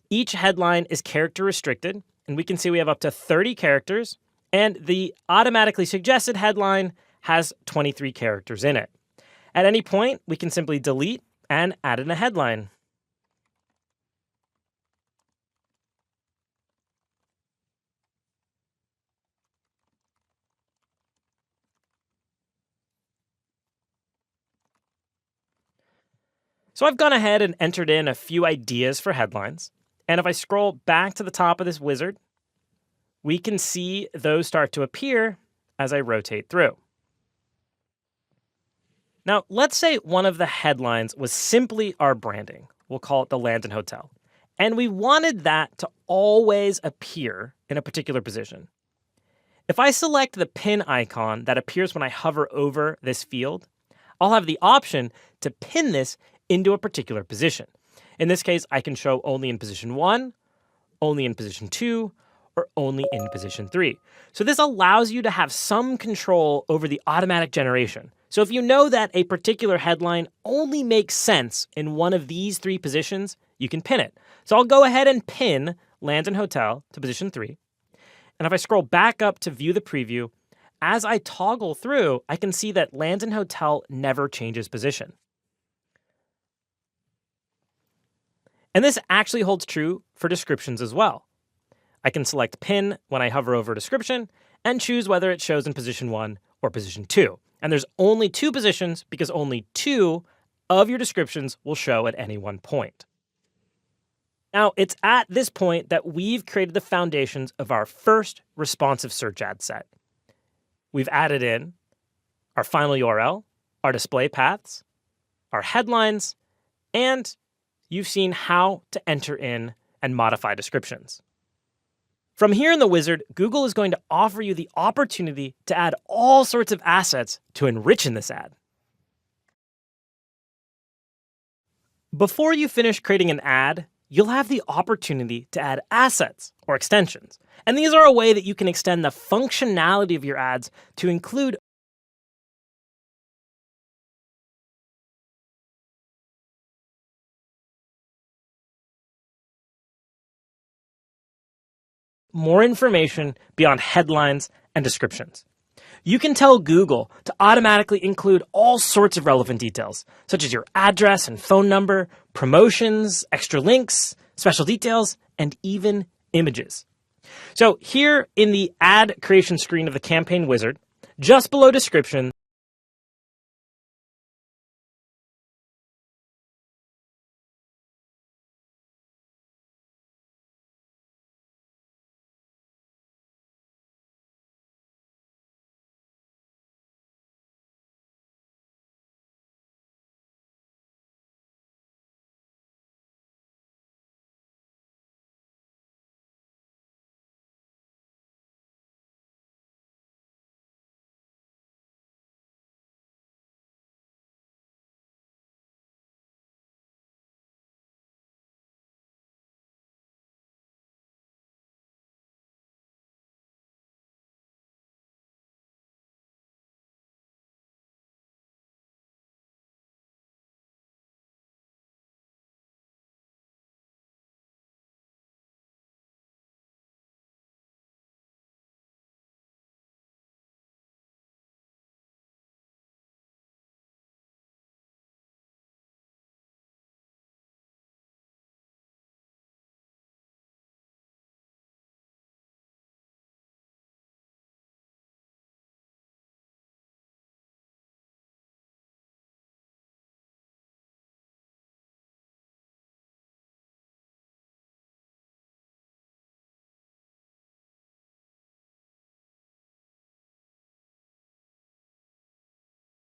each headline is character restricted, and we can see we have up to 30 characters, and the automatically suggested headline has 23 characters in it. At any point, we can simply delete and add in a headline. So I've gone ahead and entered in a few ideas for headlines. And if I scroll back to the top of this wizard, we can see those start to appear as I rotate through. Now, let's say one of the headlines was simply our branding. We'll call it the Landon Hotel. And we wanted that to always appear in a particular position. If I select the pin icon that appears when I hover over this field, I'll have the option to pin this into a particular position. In this case, I can show only in position 1, only in position 2, or only in position 3. So this allows you to have some control over the automatic generation. So if you know that a particular headline only makes sense in one of these 3 positions, you can pin it. So I'll go ahead and pin Land and Hotel to position 3. And if I scroll back up to view the preview, as I toggle through, I can see that Land and Hotel never changes position. And this actually holds true for descriptions as well. I can select pin when I hover over description and choose whether it shows in position 1 or position 2. And there's only 2 positions because only 2 of your descriptions will show at any one point. Now, it's at this point that we've created the foundations of our first responsive search ad set. We've added in our final URL, our display paths, our headlines, and you've seen how to enter in and modify descriptions. From here in the wizard, Google is going to offer you the opportunity to add all sorts of assets to enrich in this ad. Before you finish creating an ad, you'll have the opportunity to add assets or extensions. And these are a way that you can extend the functionality of your ads to include more information beyond headlines and descriptions. You can tell Google to automatically include all sorts of relevant details, such as your address and phone number, promotions, extra links, special details, and even images. So here in the ad creation screen of the campaign wizard, just below description,